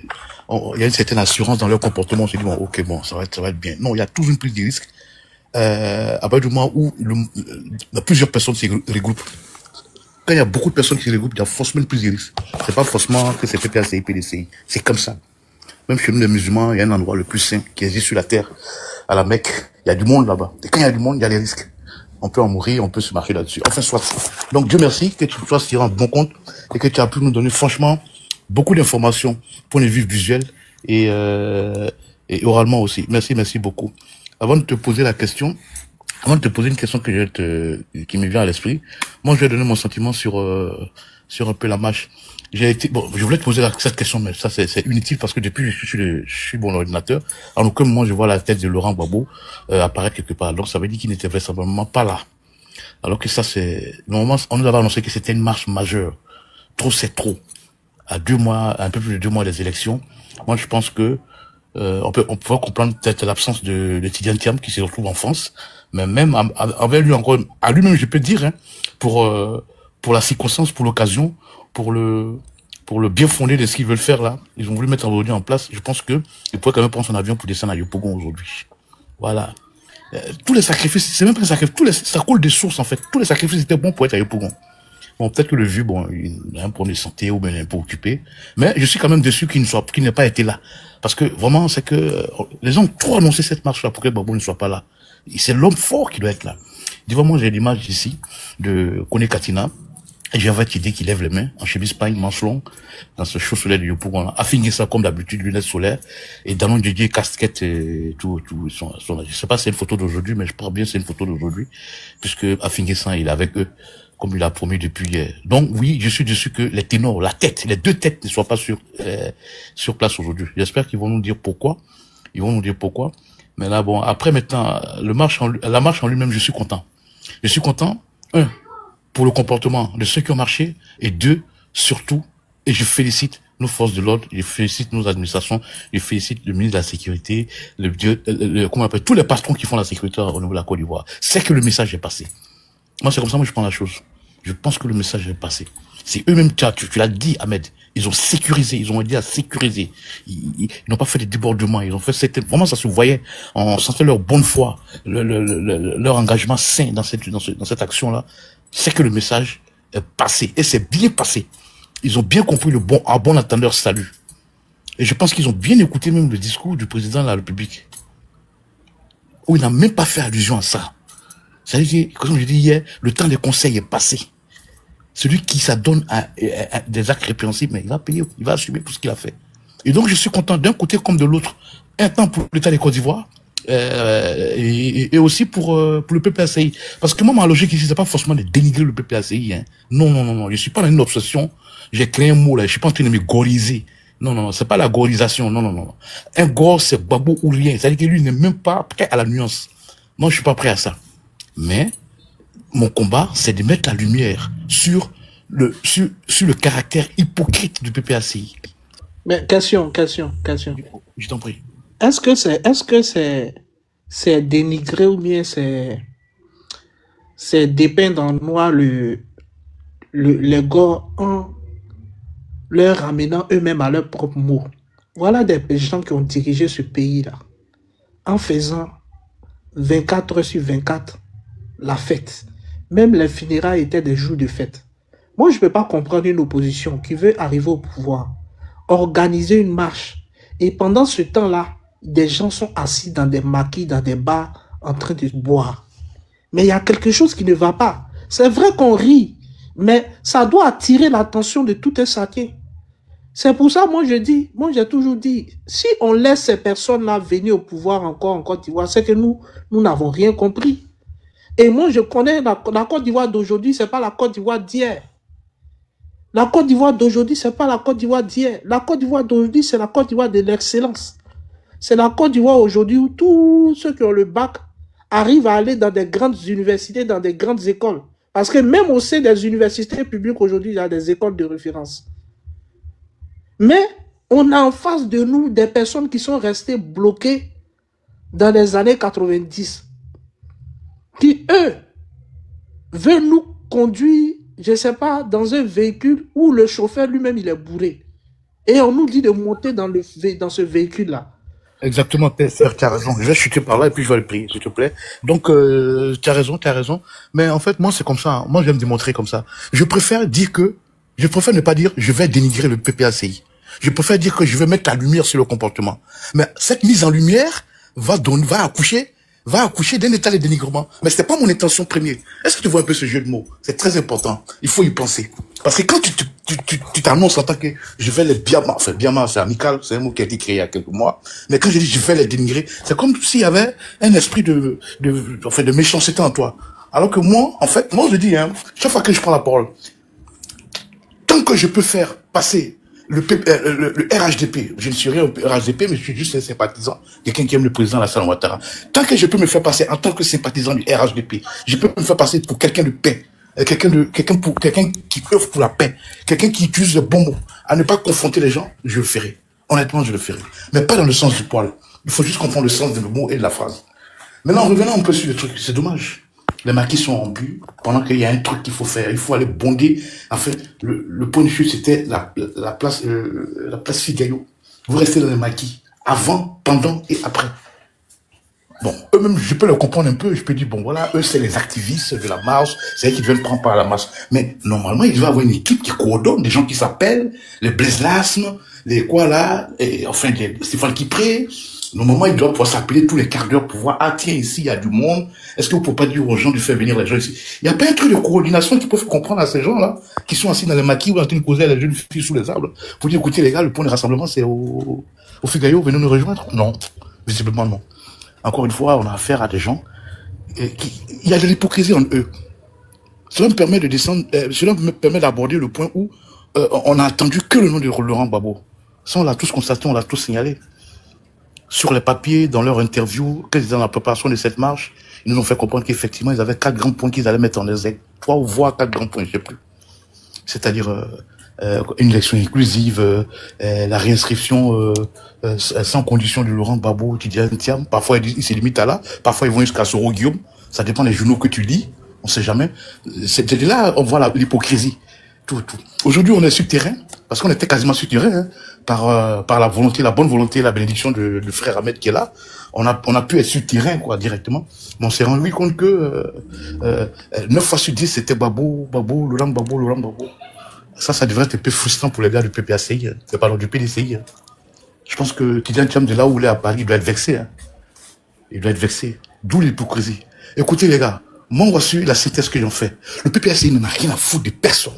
Speaker 4: il y a une certaine assurance dans leur comportement, on se dit, bon, ok, bon, ça va être bien. Non, il y a toujours une prise de risque. À partir du moment où plusieurs personnes se regroupent. Quand il y a beaucoup de personnes qui se regroupent, il y a forcément une prise de risque. C'est pas forcément que c'est PPACI, PDCI. C'est comme ça. Même chez nous, les musulmans, il y a un endroit le plus saint qui existe sur la terre. À la Mecque, il y a du monde là-bas. Et quand il y a du monde, il y a des risques. On peut en mourir, on peut se marcher là-dessus. Enfin, soit. Donc, Dieu merci que tu sois tiré en bon compte et que tu as pu nous donner franchement beaucoup d'informations pour les vue visuels et oralement aussi. Merci beaucoup. Avant de te poser une question qui me vient à l'esprit, moi, je vais donner mon sentiment sur un peu la marche. Je voulais te poser cette question, mais ça, c'est inutile parce que depuis, je suis mon ordinateur. En aucun moment, je vois la tête de Laurent Gbagbo, apparaître quelque part. Donc, ça veut dire qu'il n'était vraisemblablement pas là. Alors que ça, normalement, on nous avait annoncé que c'était une marche majeure. Trop, c'est trop. À un peu plus de 2 mois des élections. Moi, je pense que, On peut comprendre peut-être l'absence de Tidiane Thiam qui se retrouve en France, mais même avec lui encore, à lui-même, je peux dire, hein, pour la circonstance, pour l'occasion, pour le bien fondé de ce qu'ils veulent faire là, ils ont voulu mettre aujourd'hui en place. Je pense que il pourrait quand même prendre son avion pour descendre à Yopougon aujourd'hui. Voilà. Tous les sacrifices, c'est même pas des sacrifices, ça coule des sources en fait. Tous les sacrifices étaient bons pour être à Yopougon. Bon, peut-être que le vieux, bon, il a un problème de santé ou bien il est un peu occupé. Mais je suis quand même déçu qu'il n'ait pas été là. Parce que vraiment, c'est que les gens ont trop annoncé cette marche-là pour que Gbagbo ne soit pas là. C'est l'homme fort qui doit être là. Dis vraiment, j'ai l'image ici de Kone Katina. Et j'avais idée qui lève les mains, en chemise paille, manche longue, dans ce chaud soleil de Yopougon. Affiné ça comme d'habitude, lunettes solaires. Et Danon Didier, casquette, et tout, je sais pas si c'est une photo d'aujourd'hui, mais je pense bien que c'est une photo d'aujourd'hui. Puisque Affiné ça, il est avec eux. Comme il a promis depuis hier. Donc oui, je suis déçu que les ténors, la tête, les deux têtes ne soient pas sur place aujourd'hui. J'espère qu'ils vont nous dire pourquoi. Ils vont nous dire pourquoi. Mais là, bon, après maintenant, la marche en lui-même, je suis content. Je suis content, un, pour le comportement de ceux qui ont marché, et deux, surtout, et je félicite nos forces de l'ordre, je félicite nos administrations, je félicite le ministre de la Sécurité, comment on appelle, tous les patrons qui font la sécurité au niveau de la Côte d'Ivoire. C'est que le message est passé. Moi, c'est comme ça que je prends la chose. Je pense que le message est passé. C'est eux-mêmes, tu l'as dit, Ahmed. Ils ont sécurisé, ils ont aidé à sécuriser. Ils n'ont pas fait des débordements. Ils ont fait vraiment, ça se voyait. On sentait leur bonne foi, leur engagement sain dans cette action-là. C'est que le message est passé. Et c'est bien passé. Ils ont bien compris à bon entendeur salut. Et je pense qu'ils ont bien écouté même le discours du président de la République. Où il n'a même pas fait allusion à ça. C'est-à-dire que, comme je dis hier, le temps des conseils est passé. Celui qui s'adonne à des actes répréhensibles, mais il va payer, il va assumer tout ce qu'il a fait. Et donc, je suis content d'un côté comme de l'autre. Un temps pour l'État des Côte d'Ivoire, et aussi pour le PPACI. Parce que moi, ma logique ici, c'est pas forcément de dénigrer le PPACI. Hein. Non. Je suis pas dans une obsession. J'ai créé un mot là. Je suis pas en train de me goriser. Non. C'est pas la gorisation. Non. Un gore, c'est Gbagbo ou rien. C'est-à-dire que lui, il n'est même pas prêt à la nuance. Non, je suis pas prêt à ça. Mais mon combat, c'est de mettre la lumière sur le caractère hypocrite du PPACI.
Speaker 10: Mais question.
Speaker 4: Je t'en prie.
Speaker 10: Est-ce que c'est dénigré ou bien c'est dépeindre en noir les gars en leur ramenant eux-mêmes à leurs propres mots. Voilà des gens qui ont dirigé ce pays-là en faisant 24 heures sur 24 la fête. Même les funérailles étaient des jours de fête. Moi, je ne peux pas comprendre une opposition qui veut arriver au pouvoir, organiser une marche, et pendant ce temps-là, des gens sont assis dans des maquis, dans des bars, en train de boire. Mais il y a quelque chose qui ne va pas. C'est vrai qu'on rit, mais ça doit attirer l'attention de tout un chacun. C'est pour ça, moi j'ai toujours dit, si on laisse ces personnes-là venir au pouvoir encore en Côte d'Ivoire, c'est que nous n'avons rien compris. Et moi, je connais la Côte d'Ivoire d'aujourd'hui, c'est pas la Côte d'Ivoire d'hier. La Côte d'Ivoire d'aujourd'hui, c'est pas la Côte d'Ivoire d'hier. La Côte d'Ivoire d'aujourd'hui, c'est la Côte d'Ivoire de l'excellence. C'est la Côte d'Ivoire aujourd'hui où tous ceux qui ont le bac arrivent à aller dans des grandes universités, dans des grandes écoles. Parce que même au sein des universités publiques aujourd'hui, il y a des écoles de référence. Mais on a en face de nous des personnes qui sont restées bloquées dans les années 90. Qui, eux, veulent nous conduire, je ne sais pas, dans un véhicule où le chauffeur lui-même, il est bourré. Et on nous dit de monter dans ce véhicule-là.
Speaker 4: Exactement, tu as raison. Je vais chuter par là et puis je vais le prier, s'il te plaît. Donc, tu as raison. Mais en fait, moi, c'est comme ça. Moi, je vais me démontrer comme ça. Je préfère ne pas dire, je vais dénigrer le PPACI. Je préfère dire que je vais mettre la lumière sur le comportement. Mais cette mise en lumière va accoucher d'un état de dénigrement. Mais c'était pas mon intention première. Est-ce que tu vois un peu ce jeu de mots? C'est très important. Il faut y penser. Parce que quand tu t'annonces en tant que je vais les biama, c'est amical, c'est un mot qui a été créé il y a quelques mois. Mais quand je dis je vais les dénigrer, c'est comme s'il y avait un esprit de méchanceté en toi. Alors que moi, en fait, je dis, hein, chaque fois que je prends la parole, tant que je peux faire passer le RHDP, je ne suis rien au RHDP, mais je suis juste un sympathisant, quelqu'un qui aime le président Alassane Ouattara. Tant que je peux me faire passer en tant que sympathisant du RHDP, je peux me faire passer pour quelqu'un de paix, quelqu'un qui œuvre pour la paix, quelqu'un qui utilise le bon mot, à ne pas confronter les gens, je le ferai. Honnêtement, je le ferai. Mais pas dans le sens du poil. Il faut juste comprendre le sens du mot et de la phrase. Maintenant, revenons un peu sur le truc. C'est dommage. Les maquis sont en but pendant qu'il y a un truc qu'il faut faire. Il faut aller bonder. En fait, le point de chute, c'était la place Figayo. Vous restez dans les maquis. Avant, pendant et après. Bon, eux-mêmes, je peux le comprendre un peu. Je peux dire, bon, voilà, eux, c'est les activistes de la marche. C'est eux qui veulent prendre par la masse. Mais normalement, il devait avoir une équipe qui coordonne, des gens qui s'appellent, les Blaise Lasme, les quoi là, et enfin, les Stéphane Kipré. Normalement, ils doivent pouvoir s'appeler tous les quarts d'heure pour voir, ah tiens, ici, il y a du monde. Est-ce que vous pouvez pas dire aux gens de faire venir les gens ici? Il n'y a pas un truc de coordination qui peut faire comprendre à ces gens-là, qui sont assis dans les maquis ou en train de causer à les jeunes filles sous les arbres, pour dire, écoutez les gars, le point de rassemblement, c'est au Figayo, venez nous rejoindre? Non, visiblement non. Encore une fois, on a affaire à des gens il y a de l'hypocrisie en eux. Cela me permet de descendre, cela me permet d'aborder le point où on n'a attendu que le nom de Laurent Gbagbo. Ça, on l'a tous constaté, on l'a tous signalé. Sur les papiers, dans leur interview, quand ils étaient dans la préparation de cette marche, ils nous ont fait comprendre qu'effectivement, ils avaient 4 grands points qu'ils allaient mettre en exergue. 3 ou voire 4 grands points, je ne sais plus. C'est-à-dire une élection inclusive, la réinscription sans condition de Laurent Gbagbo, Tidjane Thiam. Parfois, il se limite à là. Parfois, ils vont jusqu'à Soro Guillaume. Ça dépend des journaux que tu lis. On sait jamais. C'est là, on voit l'hypocrisie. Tout. Aujourd'hui, on est sur terrain, parce qu'on était quasiment sur terrain, hein, par la volonté, la bonne volonté, la bénédiction de frère Ahmed qui est là. On a pu être sur terrain, quoi, directement. Mais on s'est rendu compte que 9 fois sur 10, c'était Laurent Gbagbo. Ça devrait être un peu frustrant pour les gars du PPACI, c'est pas du PDCI. Hein. Je pense que Tidjane Thiam, de là où il est à Paris, il doit être vexé. Hein. Il doit être vexé. D'où l'hypocrisie. Écoutez les gars, moi, voici la synthèse que j'en fais. Le PPACI n'en a rien à foutre de personne.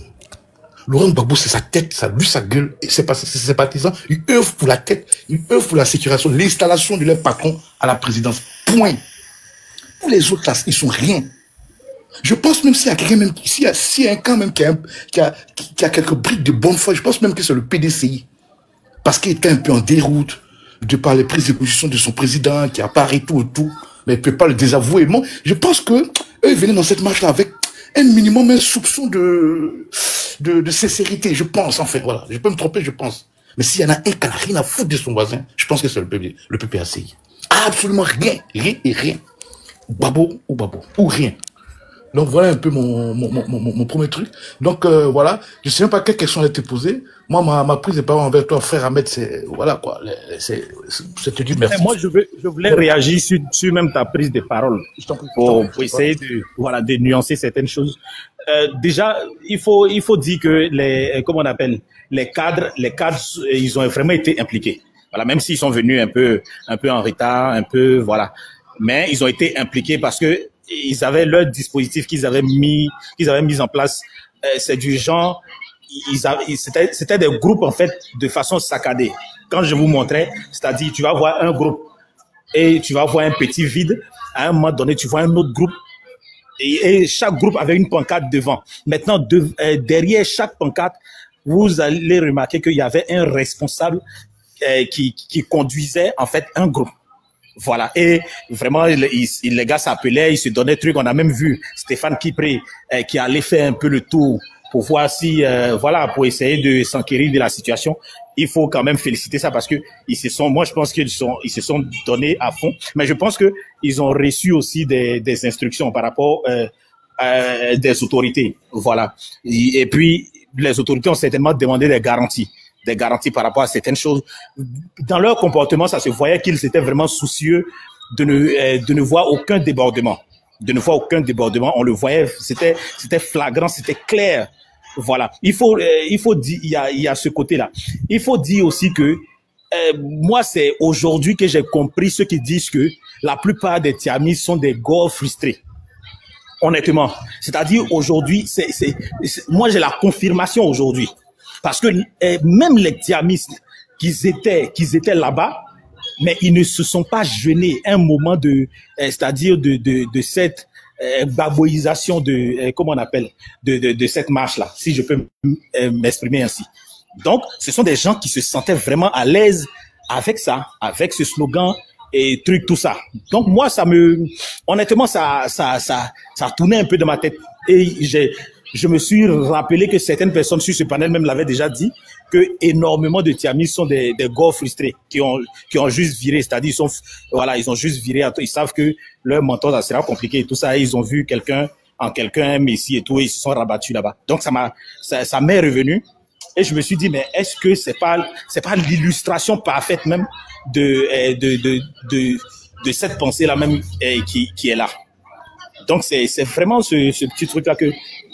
Speaker 4: Laurent Gbagbo, c'est sa tête, ça lui, sa gueule, et c'est ses partisans. Ils œuvrent pour la tête, ils œuvrent pour la sécurisation, l'installation de leur patron à la présidence. Point. Tous les autres, là, ils sont rien. Je pense même s'il y a quelqu'un même, s'il y a un camp même qui a quelques briques de bonne foi, je pense même que c'est le PDCI. Parce qu'il était un peu en déroute, de par les prises de position de son président, qui apparaît tout, mais il ne peut pas le désavouer. Moi, je pense que eux, ils venaient dans cette marche-là avec un minimum, un soupçon de sincérité, je pense, en fait, voilà. Je peux me tromper, je pense. Mais s'il y en a un qui n'a rien à foutre de son voisin, je pense que c'est le PPACI. Absolument rien, rien. Gbagbo, ou rien. Donc voilà un peu mon premier truc. Donc voilà, je sais même pas quelle question a été posée. Moi, ma prise de parole envers toi, frère Ahmed, c'est voilà quoi, c'est te dire merci.
Speaker 9: Moi, je voulais réagir sur même ta prise de parole pour essayer de nuancer certaines choses. Déjà, il faut dire que comment on appelle les cadres, ils ont vraiment été impliqués. Voilà, même s'ils sont venus un peu en retard, voilà, mais ils ont été impliqués parce que ils avaient leur dispositif qu'ils avaient mis en place. C'est du genre, c'était des groupes en fait de façon saccadée. Quand je vous montrais, c'est-à-dire tu vas voir un groupe et tu vas voir un petit vide. À un moment donné, tu vois un autre groupe et chaque groupe avait une pancarte devant. Maintenant, derrière chaque pancarte, vous allez remarquer qu'il y avait un responsable qui conduisait en fait un groupe. Voilà, et vraiment, les gars s'appelaient, ils se donnaient trucs. On a même vu Stéphane Kipré qui allait faire un peu le tour pour voir si, voilà, pour essayer de s'enquérir de la situation. Il faut quand même féliciter ça parce que moi je pense qu'ils se sont donnés à fond. Mais je pense que ils ont reçu aussi des instructions par rapport des autorités. Voilà, et puis les autorités ont certainement demandé des garanties par rapport à certaines choses. Dans leur comportement, ça se voyait qu'ils étaient vraiment soucieux de ne voir aucun débordement. On le voyait, c'était flagrant, c'était clair. Voilà. Il faut dire, il y a ce côté-là. Il faut dire aussi que, moi, c'est aujourd'hui que j'ai compris ceux qui disent que la plupart des Tiamis sont des gars frustrés. Honnêtement. C'est-à-dire, aujourd'hui, moi, j'ai la confirmation aujourd'hui. Parce que même les Tiamistes qu'ils étaient là-bas, mais ils ne se sont pas gênés un moment c'est-à-dire de cette baboisation comment on appelle, de cette marche-là, si je peux m'exprimer ainsi. Donc, ce sont des gens qui se sentaient vraiment à l'aise avec ça, avec ce slogan et tout ça. Donc moi, honnêtement, ça tournait un peu dans ma tête. Et je me suis rappelé que certaines personnes sur ce panel même l'avaient déjà dit, que énormément de Tiamis sont des gars frustrés qui ont juste viré, c'est-à-dire ils ont juste viré, ils savent que leur mentor ça sera compliqué et tout ça, et ils ont vu quelqu'un un messie et tout, et ils se sont rabattus là-bas. Donc ça m'est revenu, et je me suis dit, mais est-ce que c'est pas l'illustration parfaite même de cette pensée là même qui est là. Donc c'est vraiment ce petit truc là que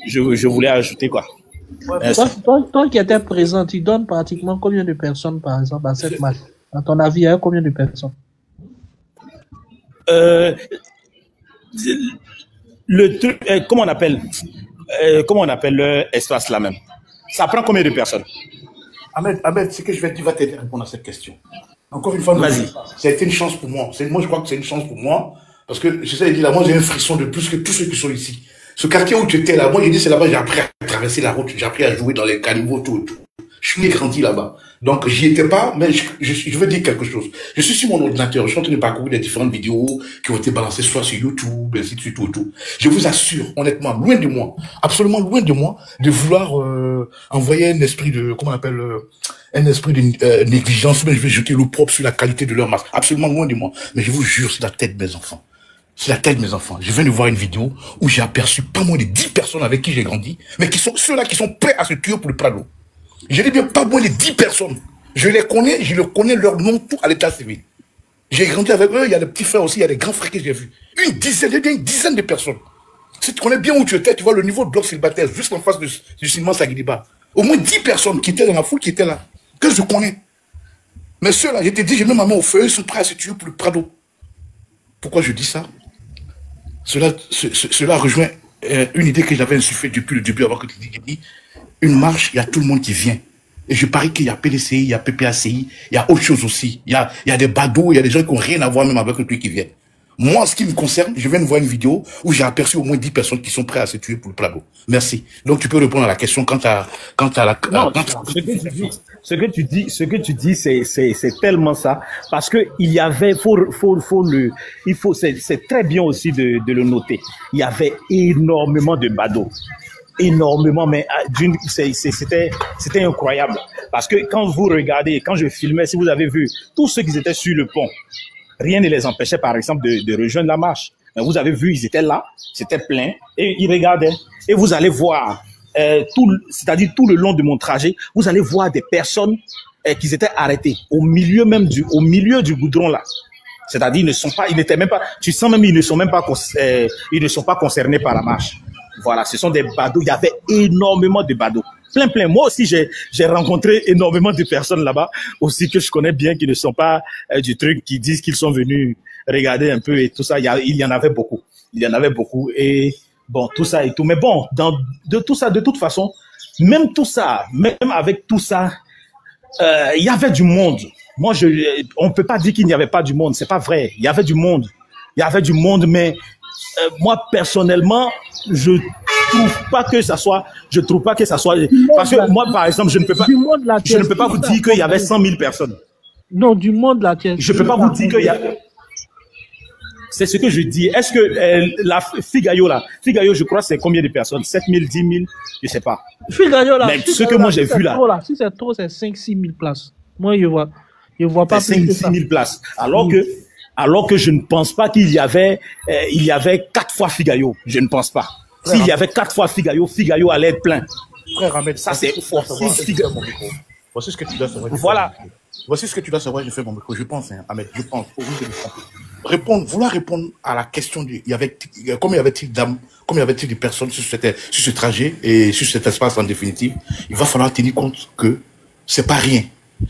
Speaker 9: je voulais ajouter, quoi.
Speaker 10: Toi qui étais présent, tu donnes pratiquement combien de personnes, par exemple, à cette match? À ton avis, il y a combien de personnes?
Speaker 9: Le truc, comment on appelle l'espace là même? Ça prend combien de personnes?
Speaker 4: Ahmed, ce que je vais dire va t'aider à répondre à cette question. Encore une fois, vas-y. Ça a été une chance pour moi. Moi, je crois que c'est une chance pour moi. Parce que, j'essaie de dire là, moi, j'ai un frisson de plus que tous ceux qui sont ici. Ce quartier où tu étais là, moi, j'ai dit, c'est là-bas, j'ai appris à traverser la route, j'ai appris à jouer dans les caniveaux, tout. Je suis né grandi là-bas. Donc, j'y étais pas, mais je veux dire quelque chose. Je suis sur mon ordinateur, je suis en train de parcourir les différentes vidéos qui ont été balancées soit sur YouTube, ainsi de suite, tout. Je vous assure, honnêtement, loin de moi, absolument loin de moi, de vouloir envoyer un esprit de, comment on appelle, un esprit de négligence, mais je vais jeter l'opprobre sur la qualité de leur masse. Absolument loin de moi. Mais je vous jure, c'est la tête de mes enfants. C'est la tête de mes enfants. Je viens de voir une vidéo où j'ai aperçu pas moins de 10 personnes avec qui j'ai grandi, mais qui sont ceux-là qui sont prêts à se tuer pour le Prado. Je dis bien pas moins de 10 personnes. Je les connais, je connais leur nom tout à l'état civil. J'ai grandi avec eux, il y a des petits frères aussi, il y a des grands frères que j'ai vus. Une dizaine de personnes. Si tu connais bien où tu étais, tu vois le niveau de bloc célibataire, juste en face du cinéma Saguidiba. Au moins 10 personnes qui étaient dans la foule, qui étaient là, que je connais. Mais ceux-là, je t'ai dit, j'ai mis ma main au feu, ils sont prêts à se tuer pour le Prado. Pourquoi je dis ça? Cela rejoint une idée que j'avais insufflée depuis le début, avant que tu dis, une marche, il y a tout le monde qui vient. Et je parie qu'il y a PDCI, il y a PPACI, il y a autre chose aussi. Il y a des badauds, il y a des gens qui n'ont rien à voir même avec le truc qui vient. Moi, en ce qui me concerne, je viens de voir une vidéo où j'ai aperçu au moins 10 personnes qui sont prêtes à se tuer pour le Prado. Merci. Donc, tu peux répondre à la question quant à la...
Speaker 9: Non, ce que tu dis, c'est tellement ça. Parce que il y avait, c'est très bien aussi de le noter. Il y avait énormément de badauds. Énormément, mais c'était incroyable. Parce que quand vous regardez, quand je filmais, si vous avez vu, tous ceux qui étaient sur le pont, rien ne les empêchait, par exemple, de rejoindre la marche. Mais vous avez vu, ils étaient là, c'était plein, et ils regardaient. Et vous allez voir, c'est-à-dire tout le long de mon trajet, vous allez voir des personnes qui étaient arrêtées au milieu du goudron là. C'est-à-dire, ils n'étaient même pas, tu sens même, ils ne sont pas concernés par la marche. Voilà, ce sont des badauds. Il y avait énormément de badauds. Plein. Moi aussi, j'ai rencontré énormément de personnes là-bas, aussi que je connais bien, qui ne sont pas du truc, qui disent qu'ils sont venus regarder un peu et tout ça. Il y en avait beaucoup. Et bon, tout ça et tout. Mais bon, de tout ça, de toute façon, même avec tout ça, il y avait du monde. Moi, on peut pas dire qu'il n'y avait pas du monde. C'est pas vrai. Il y avait du monde. Mais moi, personnellement, je trouve pas que ça soit, parce que moi, par exemple, je ne peux pas vous dire qu'il y avait 100 000 personnes.
Speaker 10: Non, du monde là.
Speaker 9: Je peux pas vous dire qu'il y a, c'est ce que je dis. Est-ce que la Figayo, je crois, c'est combien de personnes? 7 000, 10 000, je sais pas.
Speaker 10: Figayo là.
Speaker 9: Mais ce que moi j'ai vu là.
Speaker 10: Si c'est trop, c'est 5 000 6 000 places. Moi, je vois pas plus
Speaker 9: 5 6 000 places. Alors que je ne pense pas qu'il y avait 4 fois Figayo. Je ne pense pas. S'il y avait 4 fois Figayo allait être plein.
Speaker 4: Frère Ahmed,
Speaker 9: ça c'est fort.
Speaker 4: Voici ce que tu dois savoir.
Speaker 9: Voilà.
Speaker 4: Voici ce que tu dois savoir, je fais mon micro. Je pense, Ahmed, je pense. Vouloir répondre à la question combien y avait-il de personnes sur ce trajet et sur cet espace en définitive, il va falloir tenir compte que c'est pas rien.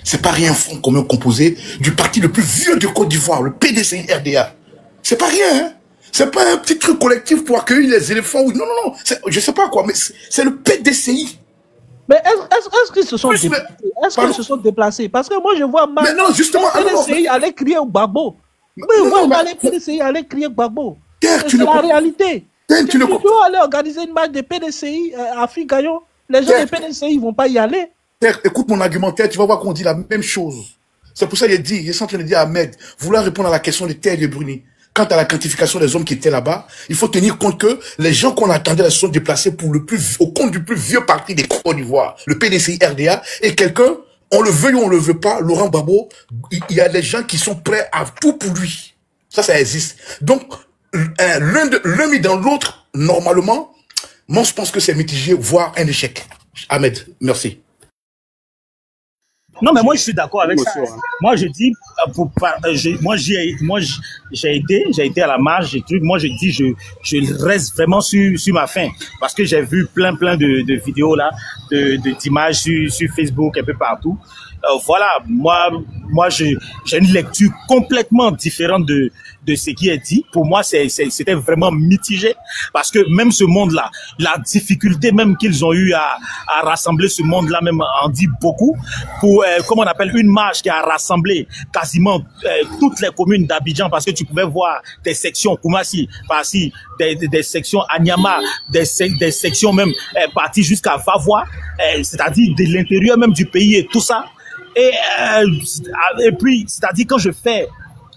Speaker 4: C'est pas rien, un front commun composé du parti le plus vieux de Côte d'Ivoire, le PDCI RDA. C'est pas rien, hein. C'est pas un petit truc collectif pour accueillir les éléphants. Non. Je sais pas quoi, mais c'est le PDCI.
Speaker 10: Mais est-ce qu'ils se sont déplacés? Est-ce qu'ils se sont déplacés? Parce que moi, je vois
Speaker 4: Mais non, justement.
Speaker 10: Le PDCI allait crier au Gbagbo. Le PDCI allait crier au Gbagbo. C'est la réalité. Tu dois aller organiser une match de PDCI à Figayo. Les gens des PDCI, ils vont pas y aller.
Speaker 4: Écoute mon argumentaire, tu vas voir qu'on dit la même chose. C'est pour ça qu'il est en train de dire à Ahmed, vouloir répondre à la question de Terre de Bruni. quant à la quantification des hommes qui étaient là-bas, il faut tenir compte que les gens qu'on attendait là se sont déplacés pour au compte du plus vieux parti des Côte d'Ivoire, le PDCI RDA, et quelqu'un, on le veuille ou on le veut pas, Laurent Gbagbo, il y a des gens qui sont prêts à tout pour lui. Ça existe. Donc, l'un mis dans l'autre, normalement, moi je pense que c'est mitigé, voire un échec. Ahmed, merci.
Speaker 9: Non, mais moi, je suis d'accord avec ça. Moi, je dis, j'ai été à la marge, moi, je dis, je reste vraiment sur ma faim. Parce que j'ai vu plein de vidéos, là, d'images sur Facebook, un peu partout. Voilà, moi, j'ai une lecture complètement différente de ce qui est dit. Pour moi, c'était vraiment mitigé. Parce que même ce monde-là, la difficulté même qu'ils ont eu à rassembler ce monde-là, même en dit beaucoup. Pour, comment on appelle, une marche qui a rassemblé quasiment toutes les communes d'Abidjan, parce que tu pouvais voir des sections Koumassi, par-ci, des sections Anyama, des sections même parties jusqu'à Favois, c'est-à-dire de l'intérieur même du pays et tout ça. Et puis, c'est-à-dire quand je fais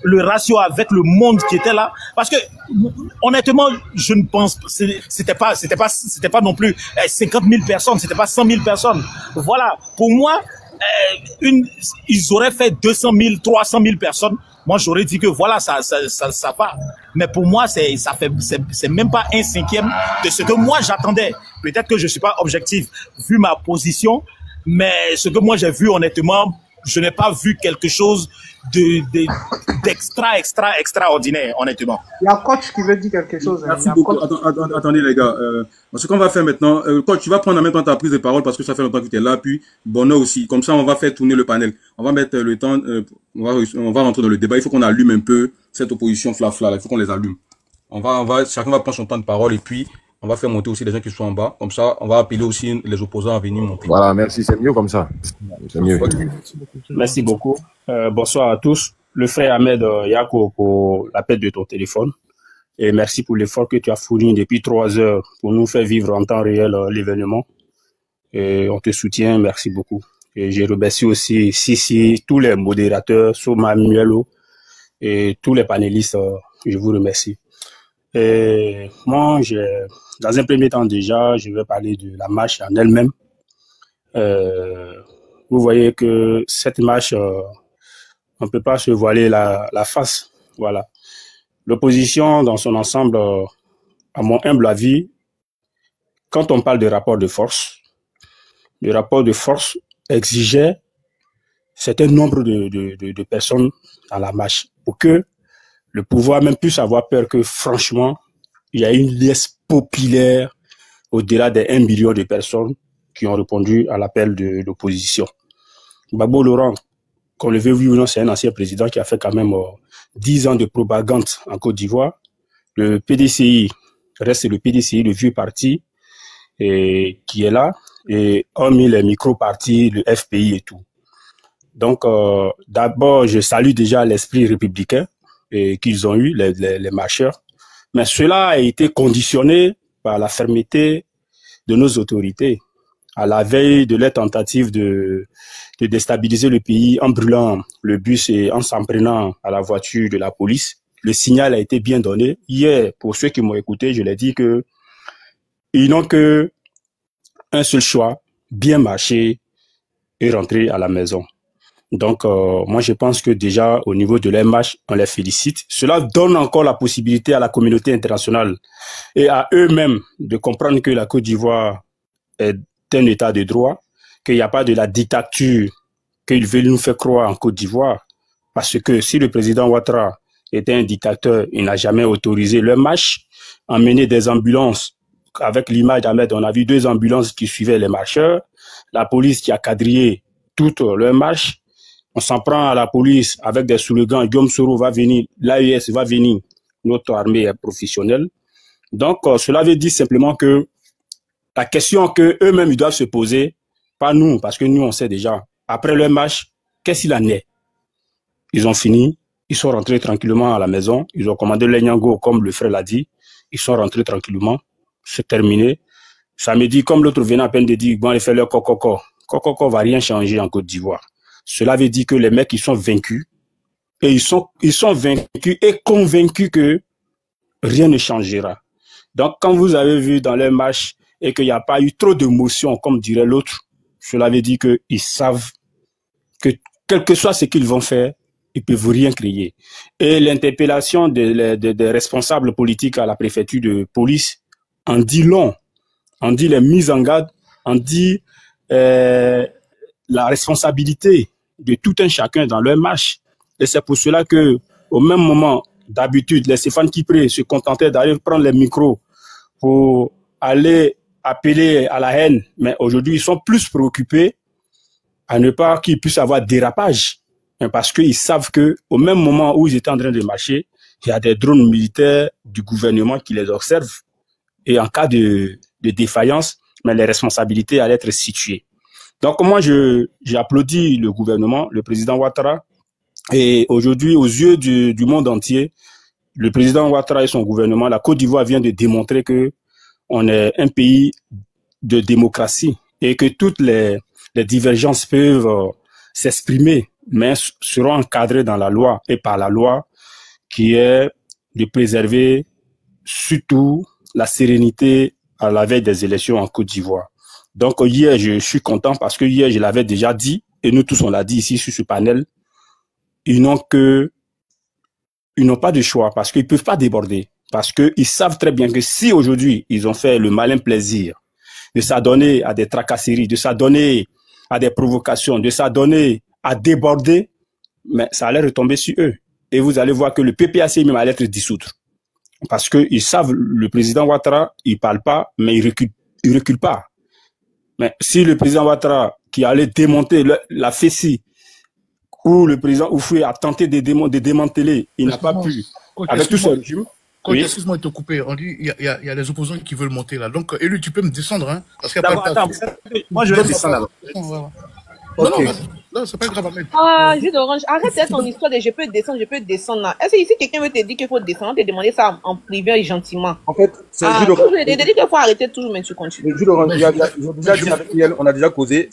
Speaker 9: le ratio avec le monde qui était là, parce que honnêtement, je ne pense c'était pas non plus 50 000 personnes, c'était pas 100 000 personnes. Voilà, pour moi, ils auraient fait 200 000, 300 000 personnes. Moi, j'aurais dit que voilà, ça va. Mais pour moi, c'est même pas un cinquième de ce que moi j'attendais. Peut-être que je suis pas objectif vu ma position, mais ce que moi j'ai vu, honnêtement, je n'ai pas vu quelque chose extraordinaire, honnêtement.
Speaker 10: Il y a un coach qui veut dire quelque chose.
Speaker 8: Merci beaucoup. Attendez, les gars. Ce qu'on va faire maintenant, coach, tu vas prendre en même temps ta prise de parole parce que ça fait longtemps que tu es là, puis Bonheur aussi. Comme ça, on va faire tourner le panel. On va mettre le temps, on va rentrer dans le débat. Il faut qu'on allume un peu cette opposition flafla. Il faut qu'on les allume. Chacun va prendre son temps de parole et puis on va faire monter aussi les gens qui sont en bas. Comme ça, on va appeler aussi les opposants à venir monter.
Speaker 6: Voilà, merci. C'est mieux comme ça. C'est mieux.
Speaker 11: Merci beaucoup. Bonsoir à tous. Le frère Ahmed Yako pour l'appel de ton téléphone. Et merci pour l'effort que tu as fourni depuis 3 heures pour nous faire vivre en temps réel l'événement. Et on te soutient. Merci beaucoup. Et je remercie aussi Sissi, tous les modérateurs, Soma Muelo et tous les panélistes. Je vous remercie. Et moi, dans un premier temps déjà, je vais parler de la marche en elle-même. Vous voyez que cette marche, on ne peut pas se voiler la face. Voilà. L'opposition dans son ensemble, à mon humble avis, quand on parle de rapport de force, le rapport de force exigeait certain nombre de personnes dans la marche pour que le pouvoir même puisse avoir peur que, franchement, il y a une liesse populaire au-delà des 1 million de personnes qui ont répondu à l'appel de l'opposition. Gbagbo Laurent, qu'on le veut oui ou non, c'est un ancien président qui a fait quand même 10 ans de propagande en Côte d'Ivoire. Le PDCI reste le PDCI, le vieux parti, et qui est là, et hormis les micro-partis, le FPI et tout. Donc, d'abord, je salue déjà l'esprit républicain qu'ils ont eu, les marcheurs. Mais cela a été conditionné par la fermeté de nos autorités à la veille de leur tentative de déstabiliser le pays en brûlant le bus et en s'en prenant à la voiture de la police. Le signal a été bien donné. Hier, pour ceux qui m'ont écouté, je l'ai dit que ils n'ont que un seul choix, bien marcher et rentrer à la maison. Donc, moi, je pense que déjà, au niveau de leur marche, on les félicite. Cela donne encore la possibilité à la communauté internationale et à eux-mêmes de comprendre que la Côte d'Ivoire est un état de droit, qu'il n'y a pas de la dictature qu'ils veulent nous faire croire en Côte d'Ivoire. Parce que si le président Ouattara était un dictateur, il n'a jamais autorisé leur marche, emmener des ambulances. Avec l'image d'Ahmed, on a vu 2 ambulances qui suivaient les marcheurs, la police qui a quadrillé toute leur marche. On s'en prend à la police avec des slogans, Guillaume Soro va venir, l'AES va venir, notre armée est professionnelle. Donc, cela veut dire simplement que la question que eux-mêmes ils doivent se poser, pas nous, parce que nous on sait déjà, après leur marche, qu'est-ce qu'il en est? Ils ont fini, ils sont rentrés tranquillement à la maison, ils ont commandé les Nyango comme le frère l'a dit, ils sont rentrés tranquillement, c'est terminé. Samedi, comme l'autre venait à peine de dire, bon, ils font leur coco va rien changer en Côte d'Ivoire. Cela veut dire que les mecs, ils sont vaincus. Et ils sont vaincus et convaincus que rien ne changera. Donc, quand vous avez vu dans leur marche et qu'il n'y a pas eu trop d'émotions, comme dirait l'autre, cela veut dire qu'ils savent que quel que soit ce qu'ils vont faire, ils ne peuvent rien créer. Et l'interpellation des responsables politiques à la préfecture de police en dit long, en dit les mises en garde, en dit la responsabilité de tout un chacun dans leur marche. Et c'est pour cela que, au même moment, d'habitude, les Stéphane Kipré se contentaient d'aller prendre les micros pour aller appeler à la haine. Mais aujourd'hui, ils sont plus préoccupés à ne pas qu'il puisse avoir dérapage. Parce qu'ils savent que, au même moment où ils étaient en train de marcher, il y a des drones militaires du gouvernement qui les observent. Et en cas de défaillance, mais les responsabilités allaient être situées. Donc moi, j'applaudis le gouvernement, le président Ouattara. Et aujourd'hui, aux yeux du monde entier, le président Ouattara et son gouvernement, la Côte d'Ivoire vient de démontrer que on est un pays de démocratie et que toutes les divergences peuvent s'exprimer, mais seront encadrées dans la loi et par la loi qui est de préserver surtout la sérénité à la veille des élections en Côte d'Ivoire. Donc hier, je suis content parce que hier, je l'avais déjà dit, et nous tous on l'a dit ici sur ce panel, ils n'ont pas de choix parce qu'ils ne peuvent pas déborder. Parce qu'ils savent très bien que si aujourd'hui, ils ont fait le malin plaisir de s'adonner à des tracasseries, de s'adonner à des provocations, de s'adonner à déborder, mais ça allait retomber sur eux. Et vous allez voir que le PPAC même allait être dissout. Parce qu'ils savent, le président Ouattara, il ne parle pas, mais il recule pas. Mais si le président Ouattara, qui allait démonter la FECI, où le président Oufoué a tenté de démanteler, il n'a pas pu. Avec tout ce régime.
Speaker 4: Oui. Excuse-moi de te couper. On dit il y a les opposants qui veulent monter là. Donc, Élu, tu peux me descendre, hein? Parce qu'il y a pas de place.
Speaker 9: Moi, je vais descendre là.
Speaker 4: Non, non, c'est pas grave, Ahmed.
Speaker 2: Ah, jus d'orange, arrête d'être ton histoire de je peux descendre là. Est-ce que ici quelqu'un veut te dire qu'il faut descendre, te demander ça en privé et gentiment?
Speaker 12: En fait, c'est le jus d'orange.
Speaker 2: Je te dis qu'il faut arrêter toujours, mais tu continues.
Speaker 12: Le jus d'orange, ils ont déjà dit avec Miel, on a déjà causé.